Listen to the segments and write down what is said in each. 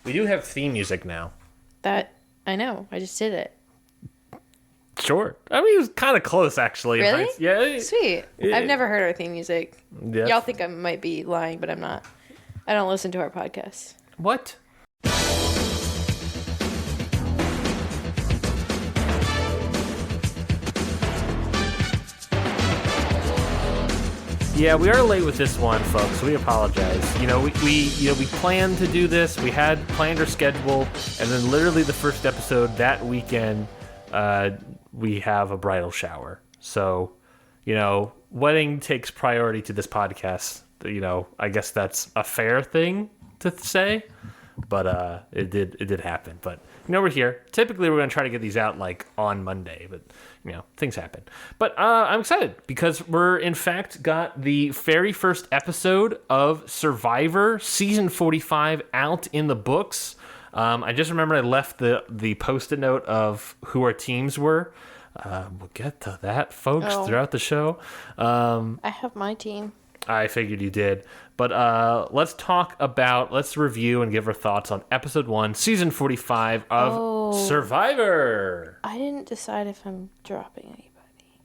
We do have theme music now. That I know. I just did it. Sure. I mean, it was kind of close, actually. Really? Yeah. Sweet. Yeah. I've never heard our theme music. Yeah. Y'all think I might be lying, but I'm not. I don't listen to our podcast. What? Yeah, we are late with this one, folks. We apologize. We planned to do this. We had planned our schedule, and then literally the first episode that weekend, we have a bridal shower. So, wedding takes priority to this podcast. I guess that's a fair thing to say, but it did happen. But we're here. Typically, we're gonna try to get these out like on Monday, but things happen. But I'm excited because we're in fact got the very first episode of Scurvivor season 45 out in the books. I just remember I left the post-it note of who our teams were. We'll get to that, folks, throughout the show. I have my team. I figured you did. But let's review and give our thoughts on episode 1, season 45 of Scurvivor. I didn't decide if I'm dropping anybody.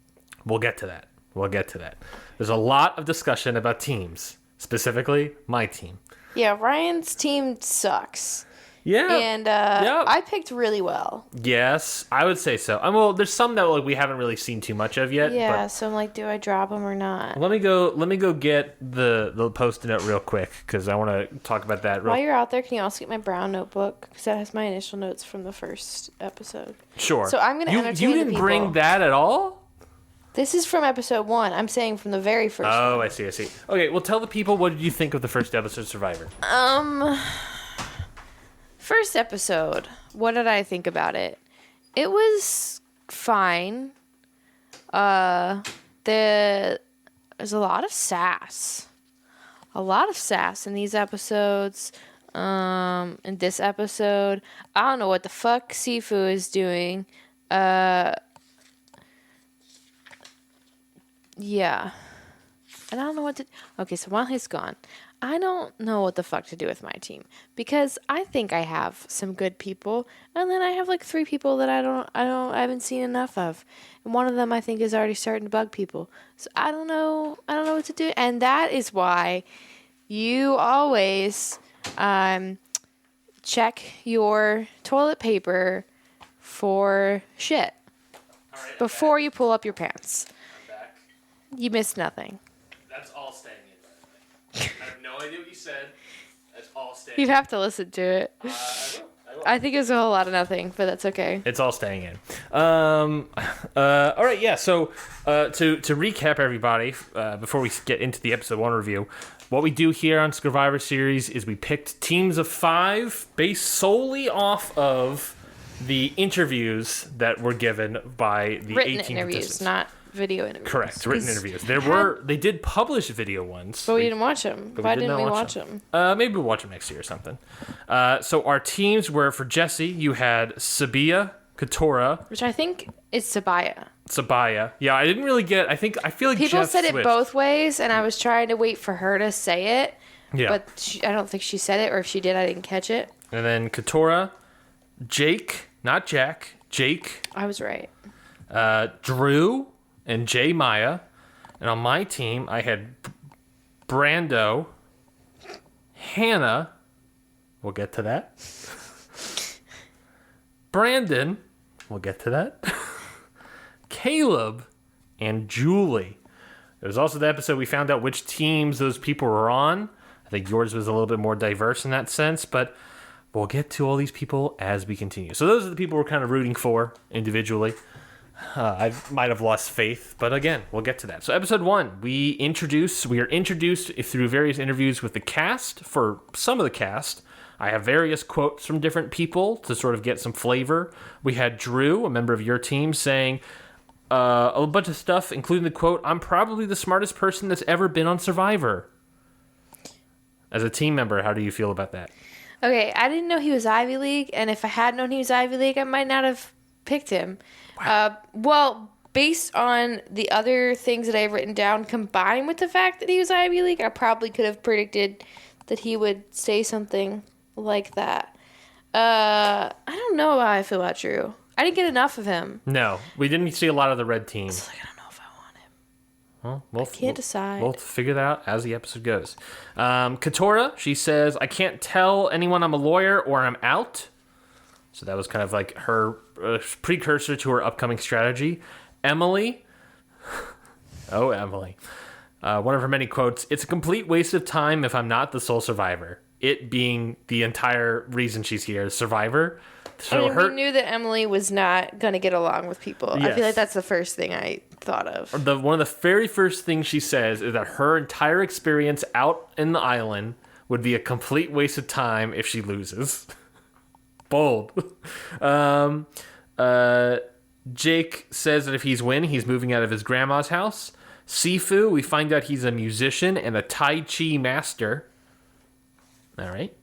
We'll get to that. There's a lot of discussion about teams, specifically my team. Yeah, Ryan's team sucks. Yeah. And I picked really well. Yes, I would say so. Well, there's some that we haven't really seen too much of yet. Yeah, but so I'm like, do I drop them or not? Let me go get the post-it note real quick because I want to talk about that. While you're out there, can you also get my brown notebook? Because that has my initial notes from the first episode. Sure. So I'm going to entertain You didn't bring that at all? This is from episode 1. I'm saying from the very first one. Oh, I see. Okay, well, tell the people, what did you think of the first episode of Survivor? First episode, what did I think about it? It was fine. There's a lot of sass. In these episodes. In this episode, I don't know what the fuck Sifu is doing. Yeah. And I don't know what to... Okay, so while he's gone, I don't know what the fuck to do with my team. Because I think I have some good people. And then I have like 3 people that I haven't seen enough of. And one of them I think is already starting to bug people. So I don't know what to do. And that is why you always check your toilet paper for shit. Right, before you pull up your pants. I'm back. You missed nothing. That's all staying in, by the way. I have no idea what you said. That's all staying You'd have to listen to it. I will. I think it was a whole lot of nothing, but that's okay. It's all staying in. All right, yeah. So to recap, everybody, before we get into the episode 1 review, what we do here on Scurvivor series is we picked teams of 5 based solely off of the interviews that were given by the written 18 interviews, participants. not video interviews. Correct, written interviews. They did publish video ones. But we didn't watch them. Why didn't we watch them? Maybe we'll watch them next year or something. So our teams were, for Jessie, you had Sabia, Katora. Which I think is Sabaya. Yeah, I didn't really get... I feel like people Jeff said switched. it both ways, and I was trying to wait for her to say it. Yeah. But I don't think she said it, or if she did, I didn't catch it. And then Katora, Jake, not Jack, Jake. I was right. Drew and Jay Maya. And on my team, I had Brando, Hannah. We'll get to that. Brandon. We'll get to that. Caleb and Julie. There was also the episode we found out which teams those people were on. I think yours was a little bit more diverse in that sense, but we'll get to all these people as we continue. So those are the people we're kind of rooting for individually. I might have lost faith, but again, we'll get to that. So episode 1, we are introduced through various interviews with the cast. For some of the cast, I have various quotes from different people to sort of get some flavor. We had Drew, a member of your team, saying a bunch of stuff, including the quote, "I'm probably the smartest person that's ever been on Survivor." As a team member, how do you feel about that? Okay, I didn't know he was Ivy League, and if I had known he was Ivy League, I might not have picked him. Wow. Well, based on the other things that I've written down, combined with the fact that he was Ivy League, I probably could have predicted that he would say something like that. I don't know how I feel about Drew. I didn't get enough of him. No, we didn't see a lot of the red team. It's like, I don't know if I want him. Well, I can't decide. We'll figure that out as the episode goes. Katora, she says, I can't tell anyone I'm a lawyer or I'm out. So that was kind of like her precursor to her upcoming strategy. Emily. Oh, Emily. One of her many quotes, it's a complete waste of time if I'm not the sole survivor. It being the entire reason she's here, survivor. So we knew that Emily was not going to get along with people. Yes. I feel like that's the first thing I thought of. One of the very first things she says is that her entire experience out in the island would be a complete waste of time if she loses. Bold. Jake says that if he's he's moving out of his grandma's house. Sifu, we find out he's a musician and a Tai Chi master. All right.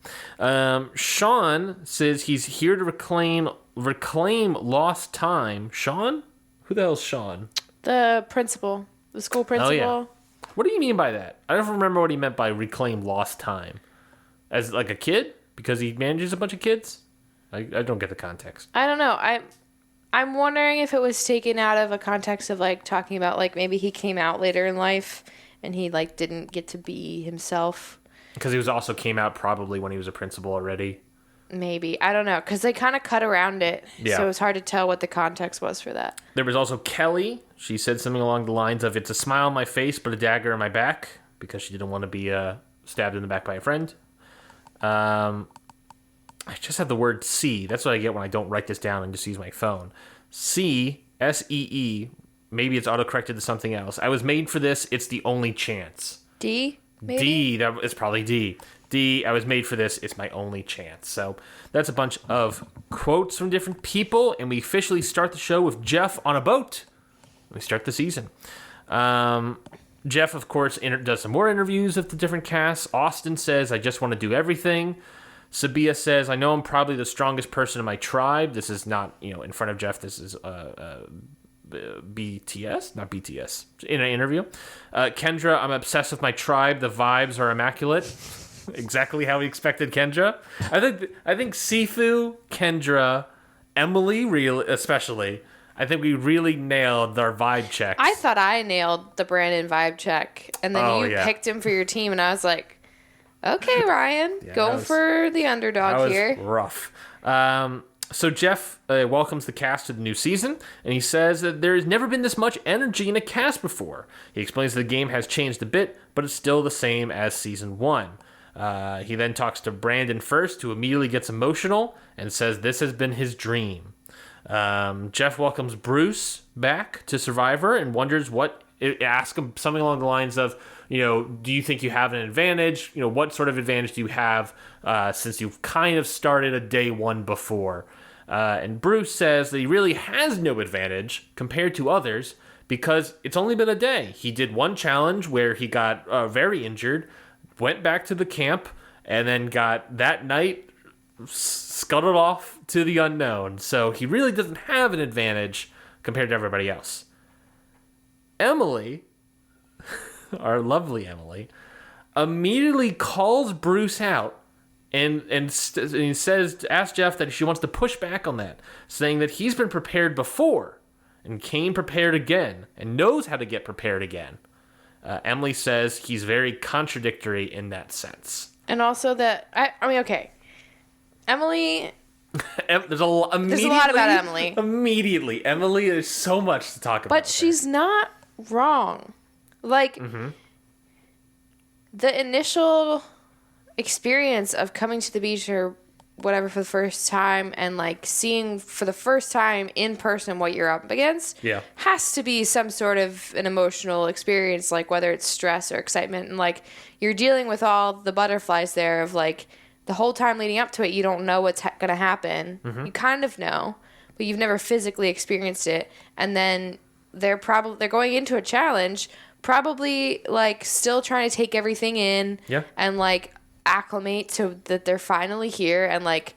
Sean says he's here to reclaim lost time. Sean? Who the hell's Sean? The principal. The school principal. Oh, yeah. What do you mean by that? I don't remember what he meant by reclaim lost time. As like a kid? Because he manages a bunch of kids? I don't get the context. I don't know. I'm wondering if it was taken out of a context of like talking about like maybe he came out later in life and he like didn't get to be himself. Because he also came out probably when he was a principal already. Maybe. I don't know. Because they kind of cut around it. Yeah. So it was hard to tell what the context was for that. There was also Kelly. She said something along the lines of, it's a smile on my face, but a dagger in my back. Because she didn't want to be stabbed in the back by a friend. I just have the word C. That's what I get when I don't write this down and just use my phone. C, S-E-E. Maybe it's autocorrected to something else. I was made for this. It's the only chance. D? Maybe? D, that is probably D. D, I was made for this. It's my only chance. So that's a bunch of quotes from different people, and we officially start the show with Jeff on a boat. We start the season. Jeff, of course, does some more interviews with the different casts. Austin says, I just want to do everything. Sabia says, I know I'm probably the strongest person in my tribe. This is not, in front of Jeff. This is BTS, not BTS, in an interview. Kendra, I'm obsessed with my tribe. The vibes are immaculate. Exactly how we expected Kendra. I think Sifu, Kendra, Emily, especially. I think we really nailed our vibe checks. I thought I nailed the Brandon vibe check, and then you picked him for your team, and I was like, okay, Ryan, go for the underdog here. That was rough. So Jeff welcomes the cast to the new season, and he says that there has never been this much energy in a cast before. He explains that the game has changed a bit, but it's still the same as Season 1. He then talks to Brandon first, who immediately gets emotional and says this has been his dream. Jeff welcomes Bruce back to Survivor and wonders asks him something along the lines of, do you think you have an advantage? What sort of advantage do you have since you've kind of started a day one before? And Bruce says that he really has no advantage compared to others because it's only been a day. He did one challenge where he got very injured, went back to the camp, and then got that night scuttled off to the unknown. So he really doesn't have an advantage compared to everybody else. Emily, our lovely Emily, immediately calls Bruce out and asks Jeff that she wants to push back on that, saying that he's been prepared before and came prepared again and knows how to get prepared again. Emily says he's very contradictory in that sense. And also that, okay. Emily... There's a lot about Emily. Immediately. Emily, there's so much to talk about. But she's not wrong. Like, the initial experience of coming to the beach or whatever for the first time and, like, seeing for the first time in person what you're up against has to be some sort of an emotional experience, like, whether it's stress or excitement. And, like, you're dealing with all the butterflies there of, like, the whole time leading up to it, you don't know what's going to happen. You kind of know, but you've never physically experienced it. And then they're going into a challenge, probably like still trying to take everything in and like acclimate to that they're finally here and like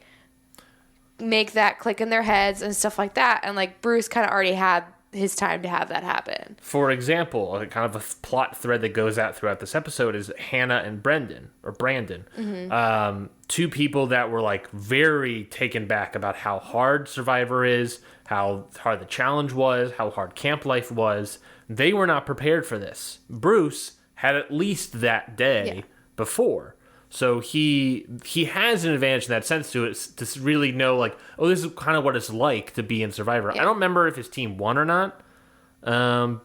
make that click in their heads and stuff like that. And like Bruce kind of already had his time to have that happen. For example, a kind of a plot thread that goes out throughout this episode is Hannah and Brandon. Two people that were like very taken back about how hard Survivor is, how hard the challenge was, how hard camp life was. They were not prepared for this. Bruce had at least that day before. So he has an advantage in that sense to it, to really know, like, oh, this is kind of what it's like to be in Survivor. I don't remember if his team won or not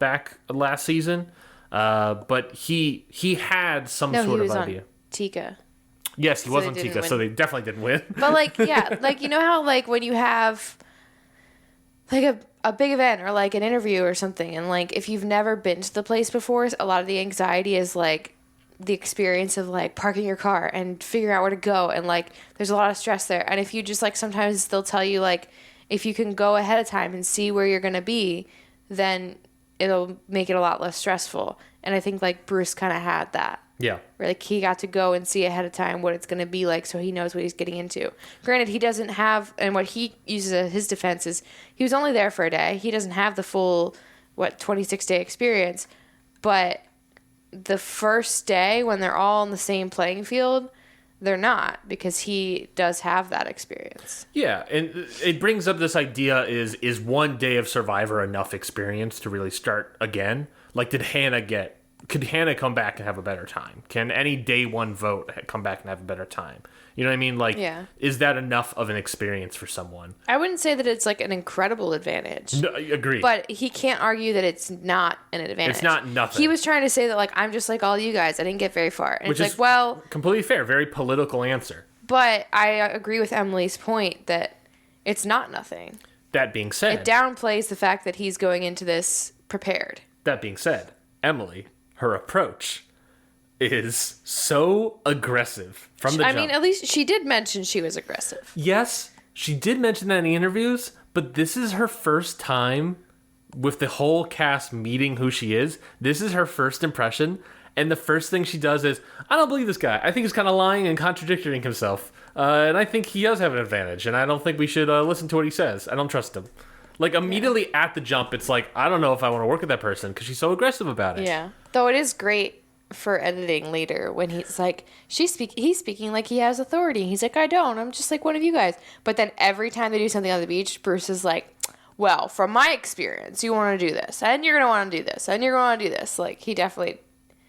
back last season, but he had some sort of idea. On Tika. Yes, he was on Tika, so they definitely didn't win. But, like, yeah, like, you know how, like, when you have, like, a big event or, like, an interview or something, and, like, if you've never been to the place before, a lot of the anxiety is, like, the experience of like parking your car and figuring out where to go, and like there's a lot of stress there. And if you just like, sometimes they'll tell you like, if you can go ahead of time and see where you're gonna be, then it'll make it a lot less stressful. And I think like Bruce kind of had that, where like he got to go and see ahead of time what it's gonna be like, so he knows what he's getting into. Granted, he doesn't have, and what he uses as his defense is he was only there for a day. He doesn't have the full 26-day experience, but the first day when they're all on the same playing field, they're not, because he does have that experience. Yeah, and it brings up this idea, is one day of Survivor enough experience to really start again? Like, could Hannah come back and have a better time? Can any day one vote come back and have a better time? You know what I mean? Like, is that enough of an experience for someone? I wouldn't say that it's like an incredible advantage. No, agreed. But he can't argue that it's not an advantage. It's not nothing. He was trying to say that, like, I'm just like all you guys. I didn't get very far. And Which it's is like, well... completely fair. Very political answer. But I agree with Emily's point that it's not nothing. That being said... it downplays the fact that he's going into this prepared. That being said, Emily, her approach is so aggressive from the jump. I mean, at least she did mention she was aggressive. Yes, she did mention that in the interviews, but this is her first time with the whole cast meeting who she is. This is her first impression, and the first thing she does is, I don't believe this guy. I think he's kind of lying and contradicting himself, and I think he does have an advantage, and I don't think we should listen to what he says. I don't trust him. Like, immediately at the jump, it's like, I don't know if I want to work with that person because she's so aggressive about it. Yeah. Though it is great for editing later when he's like, he's speaking like he has authority. He's like, I don't. I'm just like one of you guys. But then every time they do something on the beach, Bruce is like, well, from my experience, you want to do this, and you're going to want to do this, and you're going to want to do this. Like, he definitely...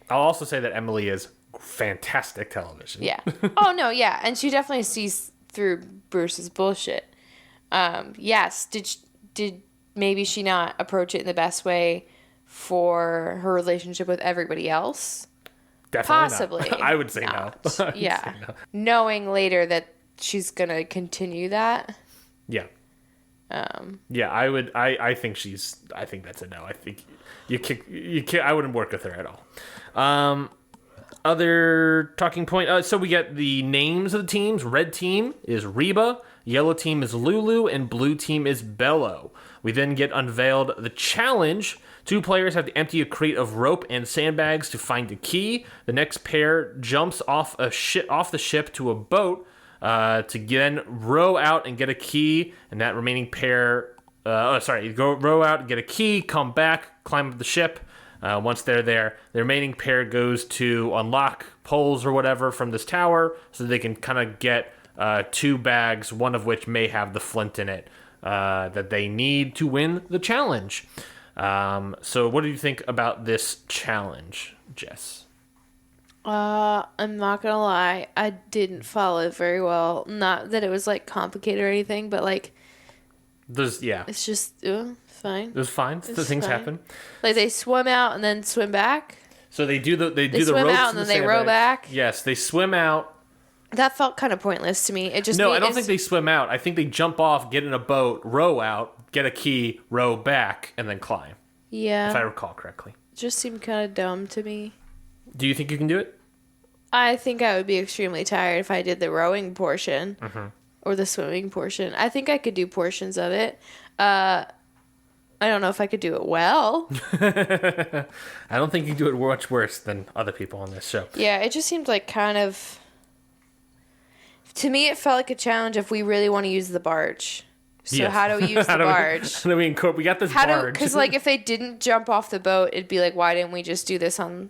I'll also say that Emily is fantastic television. Yeah. Oh, no, yeah. And she definitely sees through Bruce's bullshit. Yes. Did maybe she not approach it in the best way for her relationship with everybody else? Definitely possibly not. I would say not. no. Yeah. Say no. Knowing later that she's going to continue that. Yeah. Yeah, I would. I think I think that's a no. I think you can't. I wouldn't work with her at all. Other talking point. So we get the names of the teams. Red team is Reba. Yellow team is Lulu, and blue team is Bello. We then get unveiled the challenge. 2 players have to empty a crate of rope and sandbags to find a key. The next pair jumps off the ship to a boat to then row out and get a key. And that remaining pair, row out and get a key, come back, climb up the ship. Once they're there, the remaining pair goes to unlock poles or whatever from this tower so they can kind of get 2 bags, one of which may have the flint in it that they need to win the challenge. So what do you think about this challenge, Jess? I'm not gonna lie, I didn't follow it very well. Not that it was like complicated or anything, but like it's just fine. It was fine. Things happen. Like they swim out and then swim back. So they do the swim ropes out and then they row back. Yes, they swim out. That felt kind of pointless to me. I don't think they swim out. I think they jump off, get in a boat, row out, get a key, row back, and then climb. Yeah. If I recall correctly. It just seemed kind of dumb to me. Do you think you can do it? I think I would be extremely tired if I did the rowing portion or the swimming portion. I think I could do portions of it. I don't know if I could do it well. I don't think you do it much worse than other people on this show. Yeah, it just seemed like kind of... To me, it felt like a challenge if we really want to use the barge. So Yes. how do we use the barge? How do we we got this barge. Because, like, if they didn't jump off the boat, it'd be like, why didn't we just do this on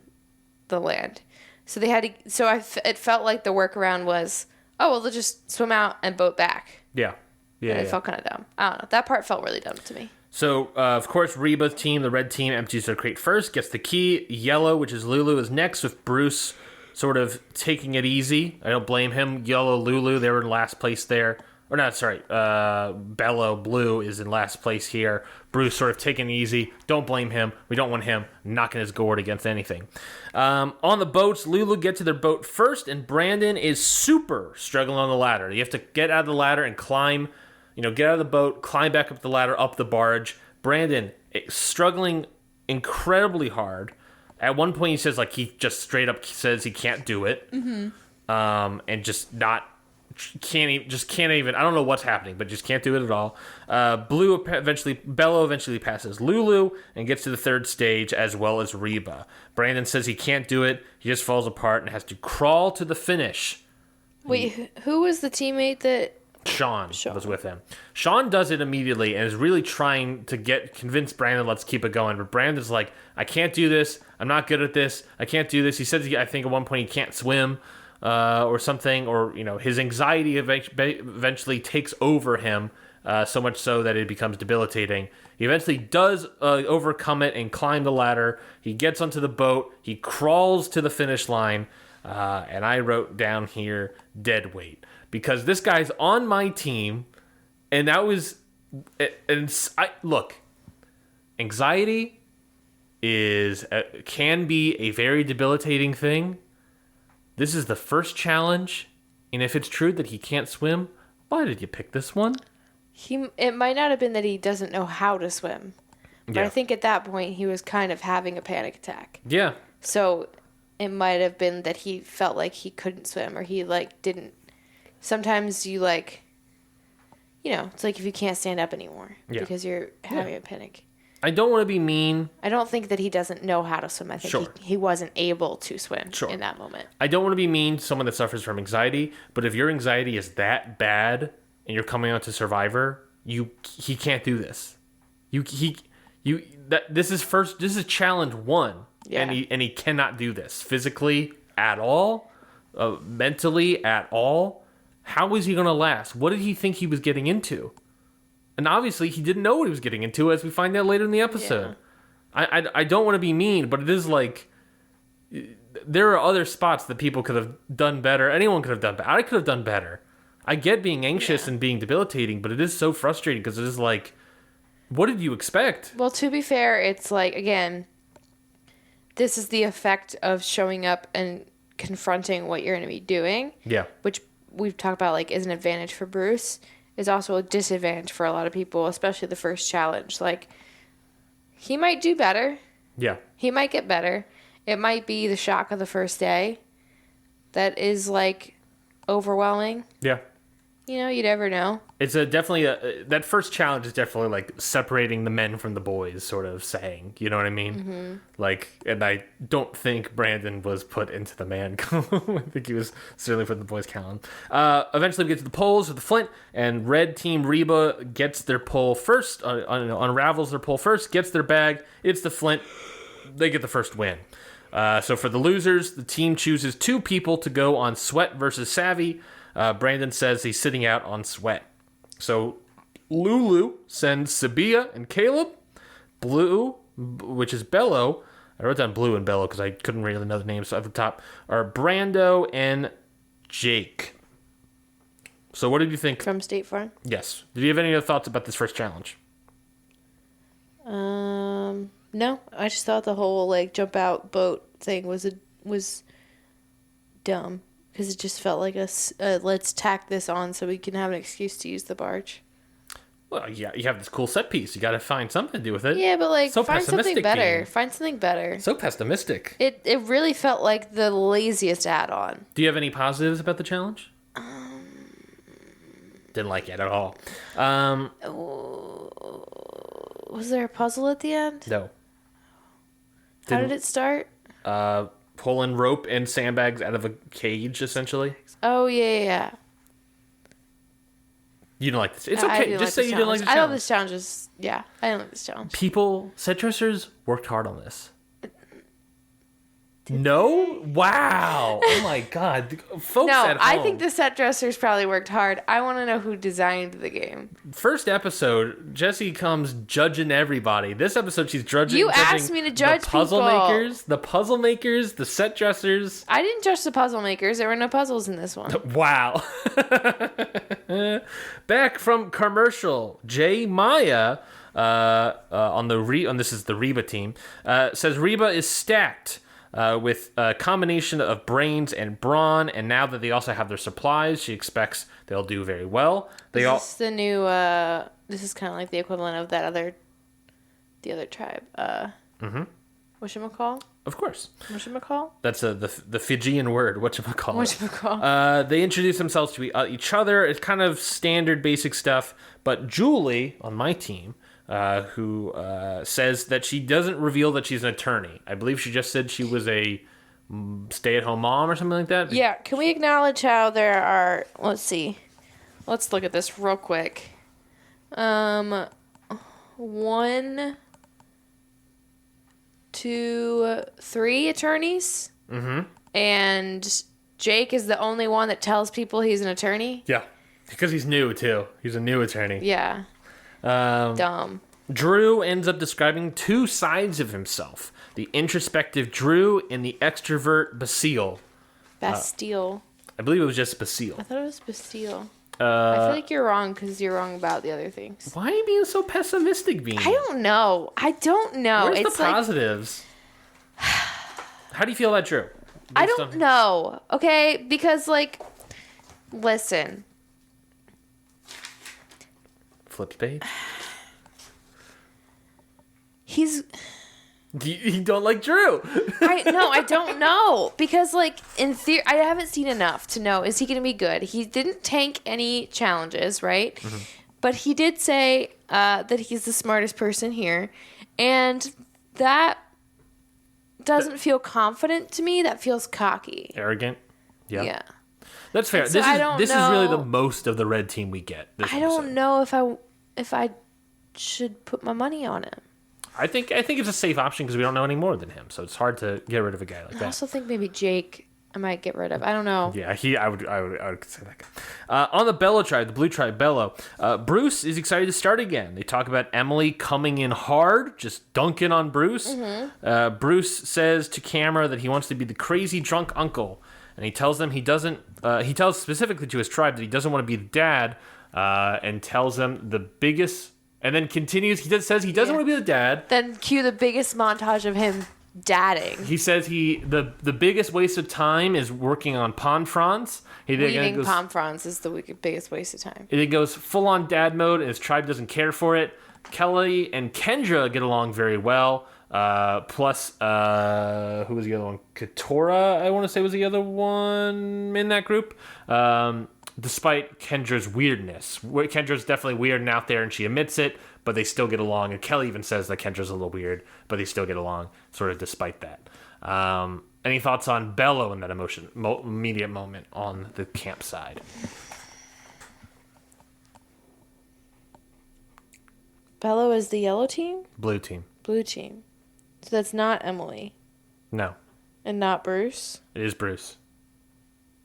the land? So they had to. So it felt like the workaround was, oh, well, they'll just swim out and boat back. Yeah. Yeah. And it felt kind of dumb. I don't know. That part felt really dumb to me. So, of course, Reba's team, the red team, empties their crate first, gets the key. Yellow, which is Lulu, is next with Bruce sort of taking it easy. I don't blame him. Yellow, Lulu, they were in last place there. Or not, sorry. Bello, Blue, is in last place here. Bruce sort of taking it easy. Don't blame him. We don't want him knocking his gourd against anything. On the boats, Lulu gets to their boat first, and Brandon is super struggling on the ladder. You have to get out of the ladder and climb, get out of the boat, climb back up the ladder, up the barge. Brandon is struggling incredibly hard. At one point, he says, he just straight up says he can't do it. Mm-hmm. And can't even. I don't know what's happening, but just can't do it at all. Bello eventually passes Lulu and gets to the third stage, as well as Reba. Brandon says he can't do it. He just falls apart and has to crawl to the finish. Wait, who was the teammate that? Sean was with him. Sean does it immediately and is really trying to convince Brandon, let's keep it going. But Brandon's like, I can't do this. I'm not good at this. I can't do this. He says, I think at one point he can't swim. Or something, or his anxiety eventually takes over him, so much so that it becomes debilitating. He eventually does overcome it and climb the ladder. He gets onto the boat. He crawls to the finish line, and I wrote down here dead weight because this guy's on my team, and that was look, anxiety can be a very debilitating thing. This is the first challenge, and if it's true that he can't swim, why did you pick this one? It might not have been that he doesn't know how to swim, but I think at that point he was kind of having a panic attack. Yeah. So it might have been that he felt like he couldn't swim, or he didn't. Sometimes you it's like if you can't stand up anymore because you're having a panic. I don't want to be mean. I don't think that he doesn't know how to swim. I think he wasn't able to swim in that moment. I don't want to be mean to someone that suffers from anxiety, but if your anxiety is that bad and you're coming out to Survivor, he can't do this. This is challenge 1, and he cannot do this physically at all, mentally at all. How is he going to last? What did he think he was getting into? And obviously, he didn't know what he was getting into, as we find out later in the episode. Yeah. I don't want to be mean, but it is there are other spots that people could have done better. Anyone could have done better. I could have done better. I get being anxious and being debilitating, but it is so frustrating because it is what did you expect? Well, to be fair, it's again, this is the effect of showing up and confronting what you're going to be doing. Yeah. Which we've talked about, is an advantage for Bruce. Is also a disadvantage for a lot of people, especially the first challenge. He might do better. Yeah. He might get better. It might be the shock of the first day that is, overwhelming. Yeah. You never know. It's definitely that first challenge is definitely separating the men from the boys sort of saying, you know what I mean? Mm-hmm. And I don't think Brandon was put into the man column. I think he was certainly put in the boys column. Eventually we get to the poles with the flint, and red team Reba gets their pole first, unravels their pole first, gets their bag. It's the flint. They get the first win. So for the losers, the team chooses 2 people to go on Sweat versus Savvy. Brandon says he's sitting out on Sweat. So Lulu sends Sabia and Caleb. Blue, which is Bello. I wrote down Blue and Bello because I couldn't really know the names at the top. Are Brando and Jake. So what did you think? From State Farm? Yes. Did you have any other thoughts about this first challenge? No. I just thought the whole jump out boat thing was dumb. Because it just felt like let's tack this on so we can have an excuse to use the barge. Well, yeah, you have this cool set piece. You got to find something to do with it. Yeah, but so find something better. Team. Find something better. So pessimistic. It really felt like the laziest add-on. Do you have any positives about the challenge? Didn't like it at all. Was there a puzzle at the end? No. How did it start? Pulling rope and sandbags out of a cage, essentially. Oh, yeah. You don't like this. It's I okay. didn't Just say this you didn't like challenge. the I challenge. thought this challenge is, yeah, I didn't like this challenge. People, set dressers worked hard on this. No? Wow. Oh my God. Folks No, at home. I think the set dressers probably worked hard. I want to know who designed the game. First episode, Jessie comes judging everybody. This episode, she's judging. You asked me to judge the puzzle people. makers, the set dressers. I didn't judge the puzzle makers. There were no puzzles in this one. Wow. Back from commercial, Jay Maya this is the Reba team, says Reba is stacked with a combination of brains and brawn, and now that they also have their supplies, she expects they'll do very well. This is the new. This is kind of like the equivalent of the other tribe. Whatchamacall? Of course. Whatchamacall? That's the Fijian word. Whatchamacall. Whatchamacall? They introduce themselves to each other. It's kind of standard basic stuff. But Julie, on my team, who says that she doesn't reveal that she's an attorney. I believe she just said she was a stay-at-home mom or something like that. Yeah. Can we acknowledge how there are... Let's see. Let's look at this real quick. 1, 2, 3 attorneys. Mm-hmm. And Jake is the only one that tells people he's an attorney. Yeah. Because he's new, too. He's a new attorney. Yeah. Dumb. Drew ends up describing 2 sides of himself. The introspective Drew and the extrovert Basile. Bastille. I believe it was just Basile. I thought it was Bastille. I feel like you're wrong because you're wrong about the other things. Why are you being so pessimistic, Bean? I don't know. Where's the positives? How do you feel about Drew? I don't know. Okay? Because, listen. Flips page? You don't like Drew. I don't know. Because, in theory, I haven't seen enough to know, is he going to be good? He didn't tank any challenges, right? Mm-hmm. But he did say that he's the smartest person here. And that doesn't feel confident to me. That feels cocky. Arrogant? Yeah. That's fair. So this is really the most of the red team we get. I don't know if I should put my money on him. I think it's a safe option because we don't know any more than him, so it's hard to get rid of a guy like that. I also think maybe Jake I might get rid of. I don't know. Yeah, I would say that guy. On the Bello tribe, the blue tribe, Bello, Bruce is excited to start again. They talk about Emily coming in hard, just dunking on Bruce. Mm-hmm. Bruce says to camera that he wants to be the crazy drunk uncle, and he tells them he doesn't. He tells specifically to his tribe that he doesn't want to be the dad, and tells them the biggest. And then continues. He says he doesn't want to be the dad. Then cue the biggest montage of him dadding. He says the biggest waste of time is working on pond fronds. Weaving palm fronds is the biggest waste of time. It goes full on dad mode, and his tribe doesn't care for it. Kelly and Kendra get along very well. Plus, who was the other one? Katora, I want to say, was the other one in that group. Despite Kendra's weirdness. Kendra's definitely weird and out there, and she admits it, but they still get along. And Kelly even says that Kendra's a little weird, but they still get along, sort of despite that. Any thoughts on Bello in that immediate moment on the campsite? Bello is the yellow team? Blue team. Blue team. So that's not Emily. No. And not Bruce? It is Bruce.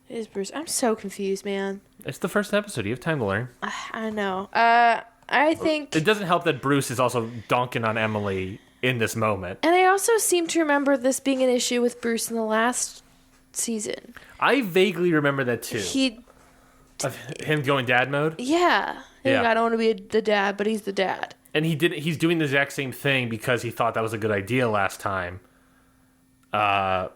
It is Bruce. I'm so confused, man. It's the first episode. You have time to learn. I know. I think... It doesn't help that Bruce is also donking on Emily in this moment. And I also seem to remember this being an issue with Bruce in the last season. I vaguely remember that too. Of him going dad mode? Yeah. I don't want to be the dad, but he's the dad. And he's doing the exact same thing because he thought that was a good idea last time. Yeah.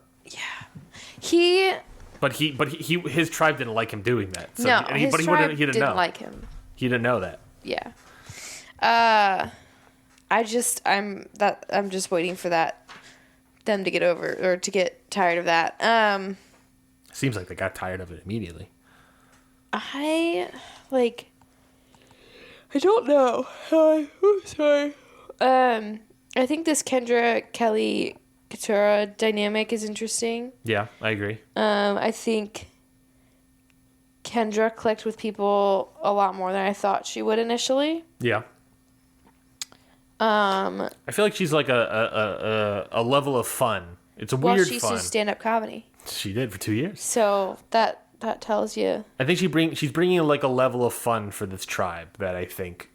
But his tribe didn't like him doing that. So no, his tribe didn't like him. He didn't know that. Yeah. I'm just waiting for them to get over or to get tired of that. Seems like they got tired of it immediately. I don't know. Sorry. I think this Kendra Kelly Katura dynamic is interesting. Yeah, I agree. I think Kendra clicked with people a lot more than I thought she would initially. Yeah. I feel like she's like a level of fun. It's a weird Well, she used fun. to stand-up comedy. She did for 2 years. So that tells you. I think she's bringing like a level of fun for this tribe that I think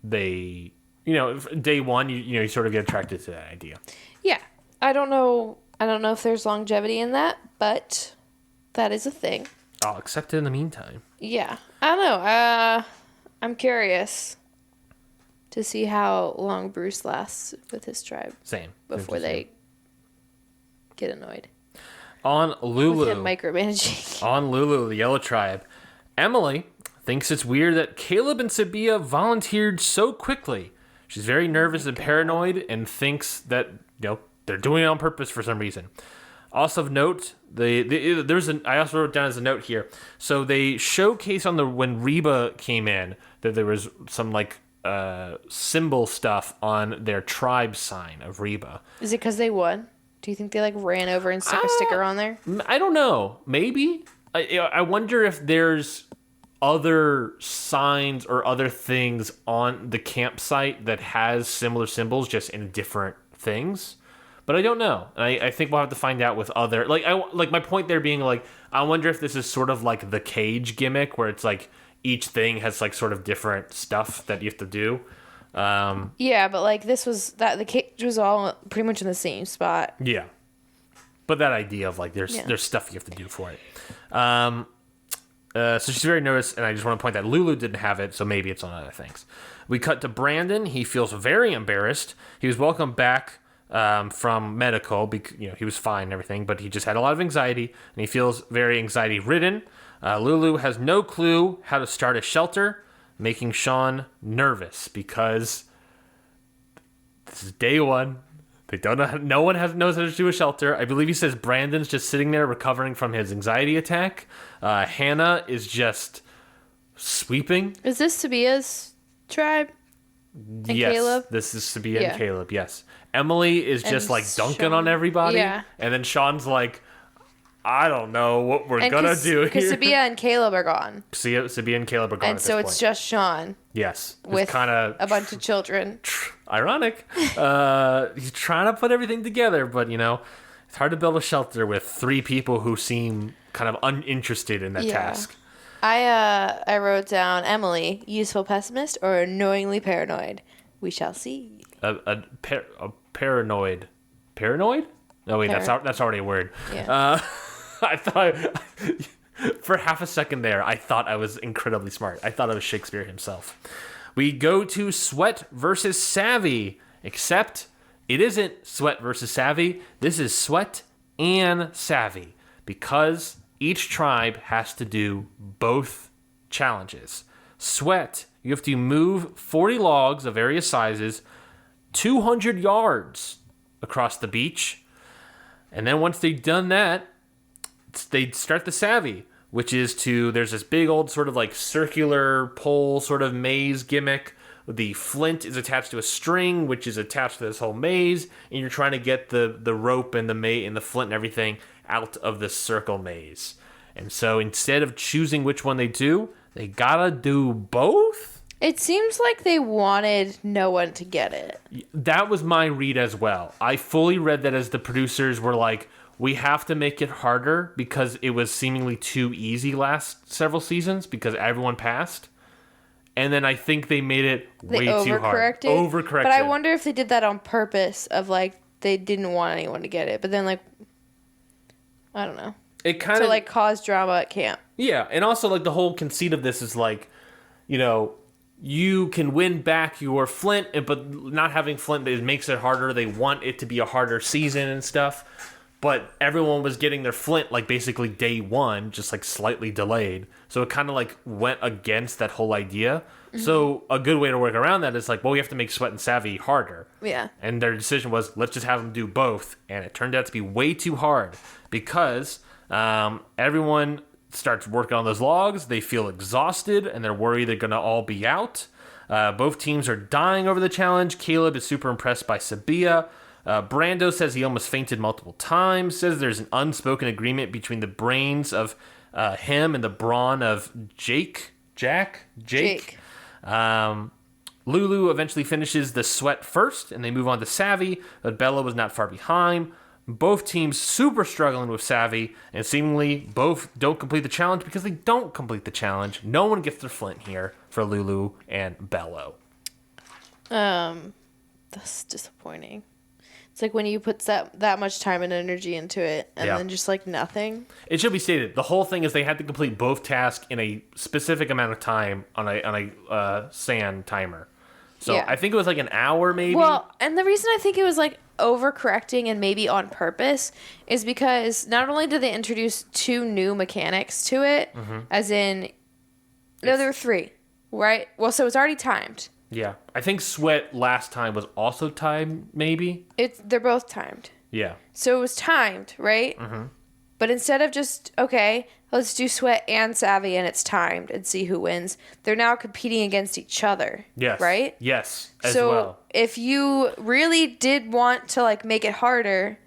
they, day one, you sort of get attracted to that idea. Yeah. I don't know if there's longevity in that, but that is a thing. I'll accept it in the meantime. Yeah. I don't know. I'm curious to see how long Bruce lasts with his tribe. Same. Before they get annoyed. On Lulu. With him micromanaging. On Lulu, the Yellow Tribe, Emily thinks it's weird that Caleb and Sabia volunteered so quickly. She's very nervous and paranoid and thinks that, they're doing it on purpose for some reason. Also of note, I also wrote down as a note here. So they showcase when Reba came in that there was some symbol stuff on their tribe sign of Reba. Is it because they won? Do you think they ran over and stuck a sticker on there? I don't know. Maybe. I wonder if there's other signs or other things on the campsite that has similar symbols just in different things. But I don't know. And I think we'll have to find out with other... my point there being, I wonder if this is sort of like the cage gimmick where it's each thing has sort of different stuff that you have to do. Yeah, but this was... the cage was all pretty much in the same spot. Yeah. But that idea of there's stuff you have to do for it. So she's very nervous, and I just want to point that Lulu didn't have it, so maybe it's on other things. We cut to Brandon. He feels very embarrassed. He was welcomed back from medical because he was fine and everything, but he just had a lot of anxiety, and he feels very anxiety-ridden. Lulu has no clue how to start a shelter, making Sean nervous because this is day one. They don't know. No one knows how to do a shelter. I believe he says Brandon's just sitting there recovering from his anxiety attack. Hannah is just sweeping. Is this Sabia's tribe? And yes, Caleb? This is Sabia and Caleb. Yes, Emily is just dunking Sean. on everybody. Yeah. And then Sean's like, I don't know what we're gonna do because here. Sabia and Caleb are gone. Sabia and Caleb are gone. And so it's just Sean. Yes, with kind of a bunch of children. Ironic. He's trying to put everything together, but it's hard to build a shelter with 3 people who seem kind of uninterested in that task. I wrote down Emily, useful pessimist or annoyingly paranoid. We shall see. A paranoid. Paranoid? No, wait, that's already a word. Yeah. I thought for half a second there, I thought I was incredibly smart. I thought I was Shakespeare himself. We go to Sweat versus Savvy, except it isn't Sweat versus Savvy. This is Sweat and Savvy because each tribe has to do both challenges. Sweat, you have to move 40 logs of various sizes 200 yards across the beach. And then once they've done that, they start the Savvy, which is there's this big old sort of circular pole sort of maze gimmick. The flint is attached to a string, which is attached to this whole maze, and you're trying to get the rope and the flint and everything out of the circle maze. And so instead of choosing which one they do, they gotta do both? It seems like they wanted no one to get it. That was my read as well. I fully read that as the producers were like, we have to make it harder because it was seemingly too easy last several seasons because everyone passed. And then I think they made it way too hard. Overcorrected. But I wonder if they did that on purpose of they didn't want anyone to get it. But then I don't know. It kind of cause drama at camp. Yeah. And also the whole conceit of this is you can win back your flint, but not having flint, it makes it harder. They want it to be a harder season and stuff. But everyone was getting their flint basically day one, just slightly delayed. So it kind of went against that whole idea. Mm-hmm. So a good way to work around that is we have to make Sweat and Savvy harder. Yeah. And their decision was, let's just have them do both. And it turned out to be way too hard because everyone starts working on those logs. They feel exhausted and they're worried they're going to all be out. Both teams are dying over the challenge. Caleb is super impressed by Sabia. Brando says he almost fainted multiple times, says there's an unspoken agreement between the brains of him and the brawn of Jake. Lulu eventually finishes the sweat first, and they move on to Savvy, but Bella was not far behind. Both teams super struggling with Savvy, and seemingly both don't complete the challenge because they don't complete the challenge. No one gets their flint here for Lulu and Bello. That's disappointing. It's like when you put that much time and energy into it, and then just like nothing. It should be stated, the whole thing is they had to complete both tasks in a specific amount of time on a sand timer. So I think it was like an hour maybe. Well, and the reason I think it was like overcorrecting and maybe on purpose is because not only did they introduce 2 new mechanics to it, as in, no, there were 3, right? Well, so it's already timed. Yeah, I think sweat last time was also timed, maybe. They're both timed. Yeah. So it was timed, right? Mm-hmm. But instead of just, okay, let's do sweat and savvy and it's timed and see who wins, they're now competing against each other. Yes. Right? Yes, as well. So if you really did want to like make it harder,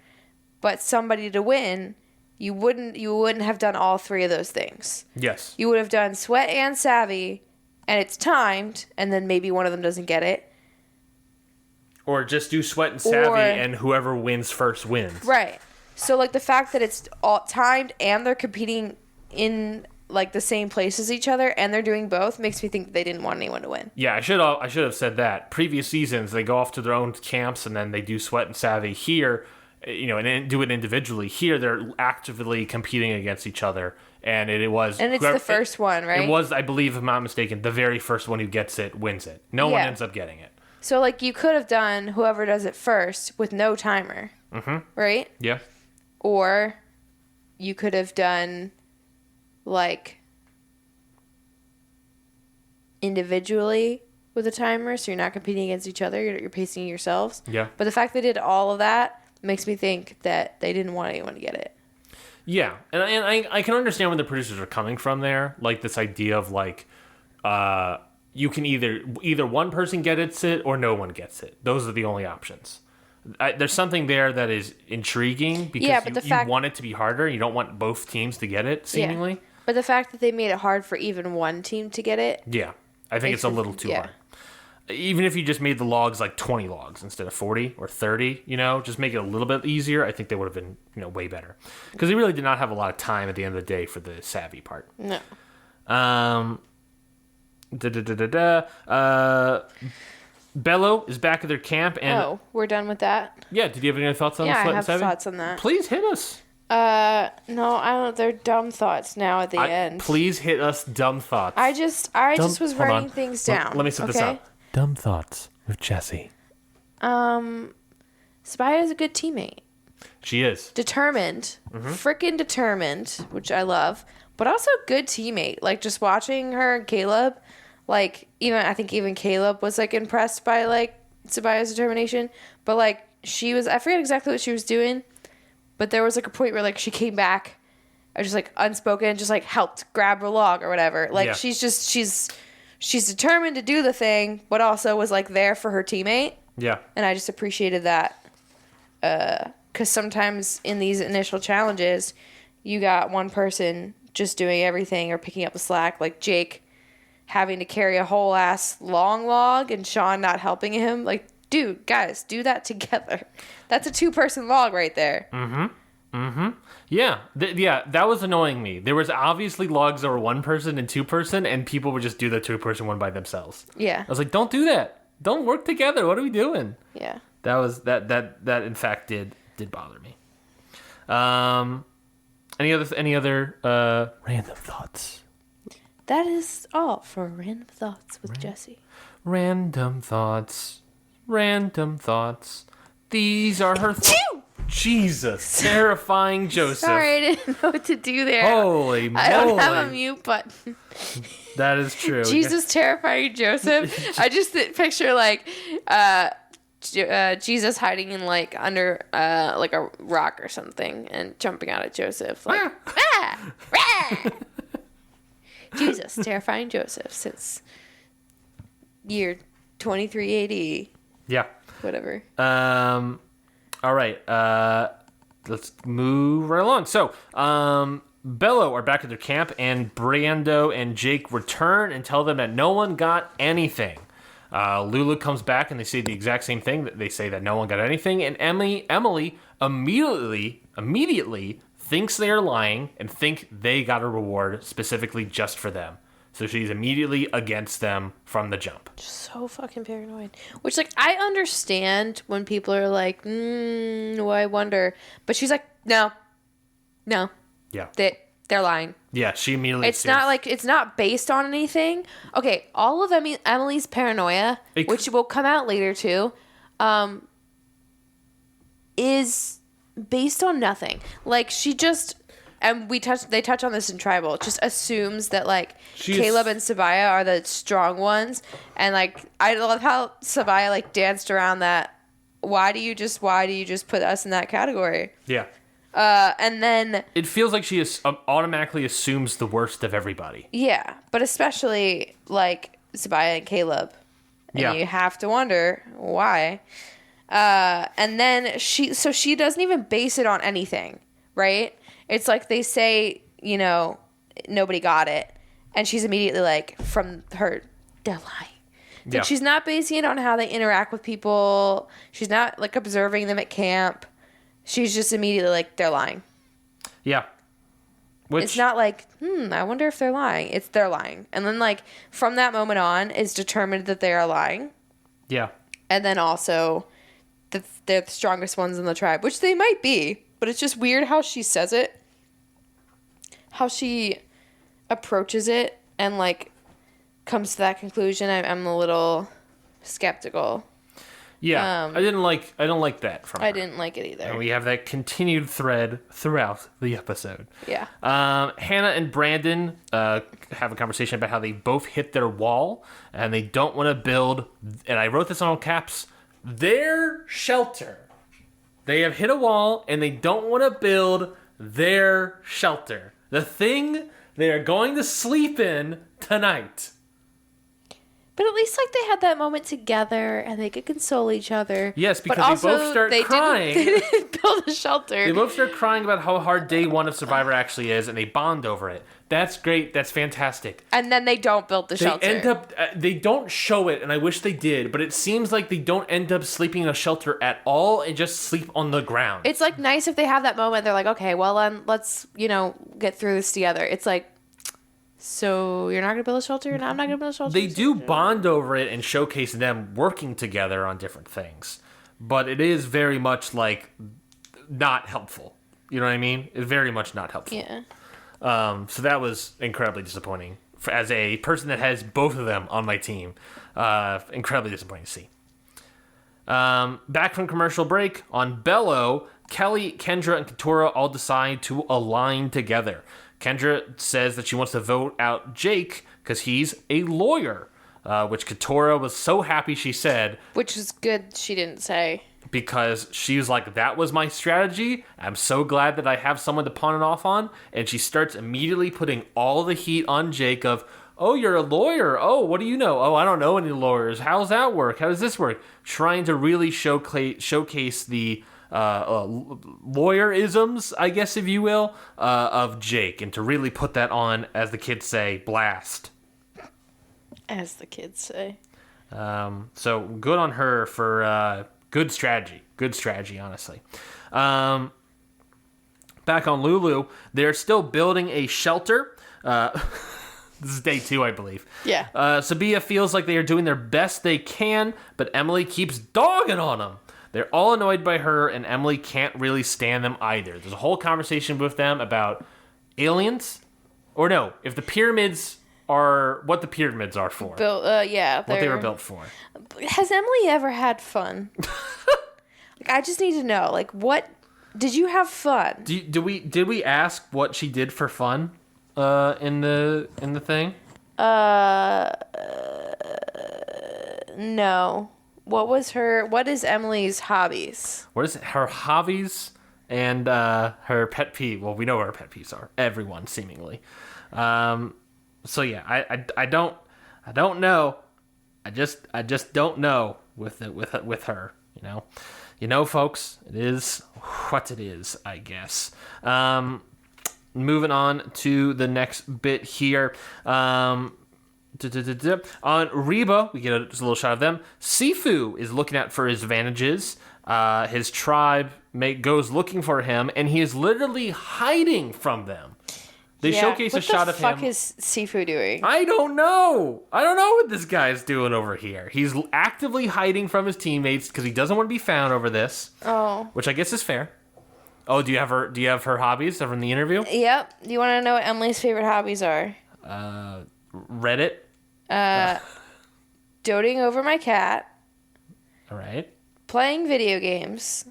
but somebody to win, you wouldn't have done all 3 of those things. Yes. You would have done sweat and savvy, and it's timed, and then maybe one of them doesn't get it. Or just do sweat and savvy, and whoever wins first wins. Right. So, like, the fact that it's all timed and they're competing in, like, the same place as each other, and they're doing both, makes me think that they didn't want anyone to win. Yeah, I should have said that. Previous seasons, they go off to their own camps, and then they do sweat and savvy. Here, and do it individually. Here, they're actively competing against each other. And it's the first one, right? It was, I believe, if I'm not mistaken, the very first one who gets it wins it. No one ends up getting it. So, like, you could have done whoever does it first with no timer. Mm-hmm. Right? Yeah. Or you could have done, like, individually with a timer, so you're not competing against each other. You're pacing yourselves. Yeah. But the fact they did all of that makes me think that they didn't want anyone to get it. Yeah, and I can understand where the producers are coming from there, like this idea of like, you can either one person gets it or no one gets it. Those are the only options. There's something there that is intriguing because you want it to be harder. You don't want both teams to get it, seemingly. Yeah. But the fact that they made it hard for even one team to get it. Yeah, I think it's a little too hard. Even if you just made the logs like 20 logs instead of 40 or 30, just make it a little bit easier, I think they would have been, way better. Because they really did not have a lot of time at the end of the day for the savvy part. No. Bello is back at their camp. And we're done with that? Yeah, did you have any thoughts on the sweat and savvy? Yeah, I have thoughts on that. Please hit us. No, I don't. They're dumb thoughts now at the end. Please hit us dumb thoughts. I just was writing things down. Let me set this up. Dumb thoughts with Jessie. Sabaya is a good teammate. She is. Determined. Freaking determined, which I love. But also good teammate. Like, just watching her and Caleb, like, I think even Caleb was, like, impressed by, like, Sabaya's determination. But, like, I forget exactly what she was doing. But there was, like, a point where, like, she came back, just, like, unspoken, just, like, helped grab her log or whatever. Like, she's determined to do the thing, but also was, like, there for her teammate. Yeah. And I just appreciated that. Because sometimes in these initial challenges, you got one person just doing everything or picking up the slack, like Jake having to carry a whole ass long log and Sean not helping him. Like, dude, guys, do that together. That's a 2-person log right there. Yeah. That was annoying me. There was obviously logs that were 1-person and 2-person, and people would just do the 2-person one by themselves. Yeah. I was like, don't do that. Don't work together. What are we doing? Yeah. That was that in fact did bother me. Any other random thoughts? That is all for Random Thoughts with Jessie. Random thoughts. These are her thoughts. Jesus. Terrifying Joseph. Sorry, I didn't know what to do there. Holy moly. I don't have a mute button. That is true. Jesus, terrifying Joseph. I just picture, like, Jesus hiding in, like, under, like, a rock or something and jumping out at Joseph. Like, Jesus, terrifying Joseph since year 23 AD. Yeah. Whatever. All right. Let's move right along. So, Bello are back at their camp, and Brando and Jake return and tell them that no one got anything. Lulu comes back and they say the exact same thing. They say that no one got anything, and Emily immediately thinks they are lying and think they got a reward specifically just for them. So she's immediately against them from the jump. So fucking paranoid. Which, like, I understand when people are like, well, I wonder. But she's like, no. Yeah. They're lying. Yeah, she immediately... It's not like, it's not based on anything. Okay, all of Emily's paranoia, which will come out later too, is based on nothing. Like, she just... And they touch on this in Tribal. Just assumes that, like, Caleb and Sabaya are the strong ones. And, like, I love how Sabaya, like, danced around that. Why do you just put us in that category? Yeah. And then... It feels like she automatically assumes the worst of everybody. Yeah, but especially, like, Sabaya and Caleb. And you have to wonder why. And then she doesn't even base it on anything, right? It's like they say, you know, nobody got it. And she's immediately like, from her, they're lying. Like, she's not basing it on how they interact with people. She's not, like, observing them at camp. She's just immediately like, they're lying. Yeah. It's not like, I wonder if they're lying. It's they're lying. And then, like, from that moment on, is determined that they are lying. Yeah. And then also, they're the strongest ones in the tribe, which they might be. But it's just weird how she says it. How she approaches it and, like, comes to that conclusion. I'm a little skeptical. Yeah, I don't like that from her. I didn't like it either. And we have that continued thread throughout the episode. Yeah. Hannah and Brandon have a conversation about how they both hit their wall and they don't want to build, and I wrote this on all caps, their shelter. They have hit a wall and they don't want to build their shelter. The thing they are going to sleep in tonight. But at least, like, they had that moment together and they could console each other. Yes, because but also, they both start crying. They didn't build a shelter. They both start crying about how hard day one of Survivor actually is, and they bond over it. That's great. That's fantastic. And then they don't build the shelter. They don't show it, and I wish they did, but it seems like they don't end up sleeping in a shelter at all and just sleep on the ground. It's, like, nice if they have that moment. They're like, okay, well, let's, get through this together. It's like, so you're not going to build a shelter and I'm not going to build a shelter? They do bond over it and showcase them working together on different things. But it is very much, like, not helpful. You know what I mean? It's very much not helpful. Yeah. So that was incredibly disappointing. As a person that has both of them on my team, incredibly disappointing to see. Back from commercial break, on Bello, Kelly, Kendra, and Katora all decide to align together. Kendra says that she wants to vote out Jake because he's a lawyer, which Katora was so happy she said. Which is good she didn't say. Because she was like, that was my strategy. I'm so glad that I have someone to pawn it off on. And she starts immediately putting all the heat on Jake of, oh, you're a lawyer. Oh, what do you know? Oh, I don't know any lawyers. How's that work? How does this work? Trying to really showcase the lawyer-isms, I guess, if you will, of Jake, and to really put that on, as the kids say, blast. As the kids say. So good on her for good strategy, honestly. Back on Lulu, they're still building a shelter. This is day 2, I believe. Yeah. Sabia feels like they are doing their best they can, but Emily keeps dogging on them. They're all annoyed by her, and Emily can't really stand them either. There's a whole conversation with them about aliens. Or no, if the pyramids are what the pyramids are for. Yeah. What they were built for. Has Emily ever had fun? Like, I just need to know. Like, what... Did you have fun? Did we ask what she did for fun in the thing? No. What is Emily's hobbies? What is it? Her hobbies and her pet peeve. Well, we know what her pet peeves are. Everyone, seemingly. So yeah, I don't know. I just don't know with her, folks, it is what it is, I guess. moving on to the next bit here. On Reba, we get just a little shot of them. Sifu is looking out for his advantages. His tribe goes looking for him, and he is literally hiding from them. They showcase a shot of him. What the fuck is Sifu doing? I don't know. I don't know what this guy's doing over here. He's actively hiding from his teammates because he doesn't want to be found over this. Oh. Which I guess is fair. Oh, do you have her hobbies from the interview? Yep. Do you want to know what Emily's favorite hobbies are? Reddit. Doting over my cat. All right. Playing video games.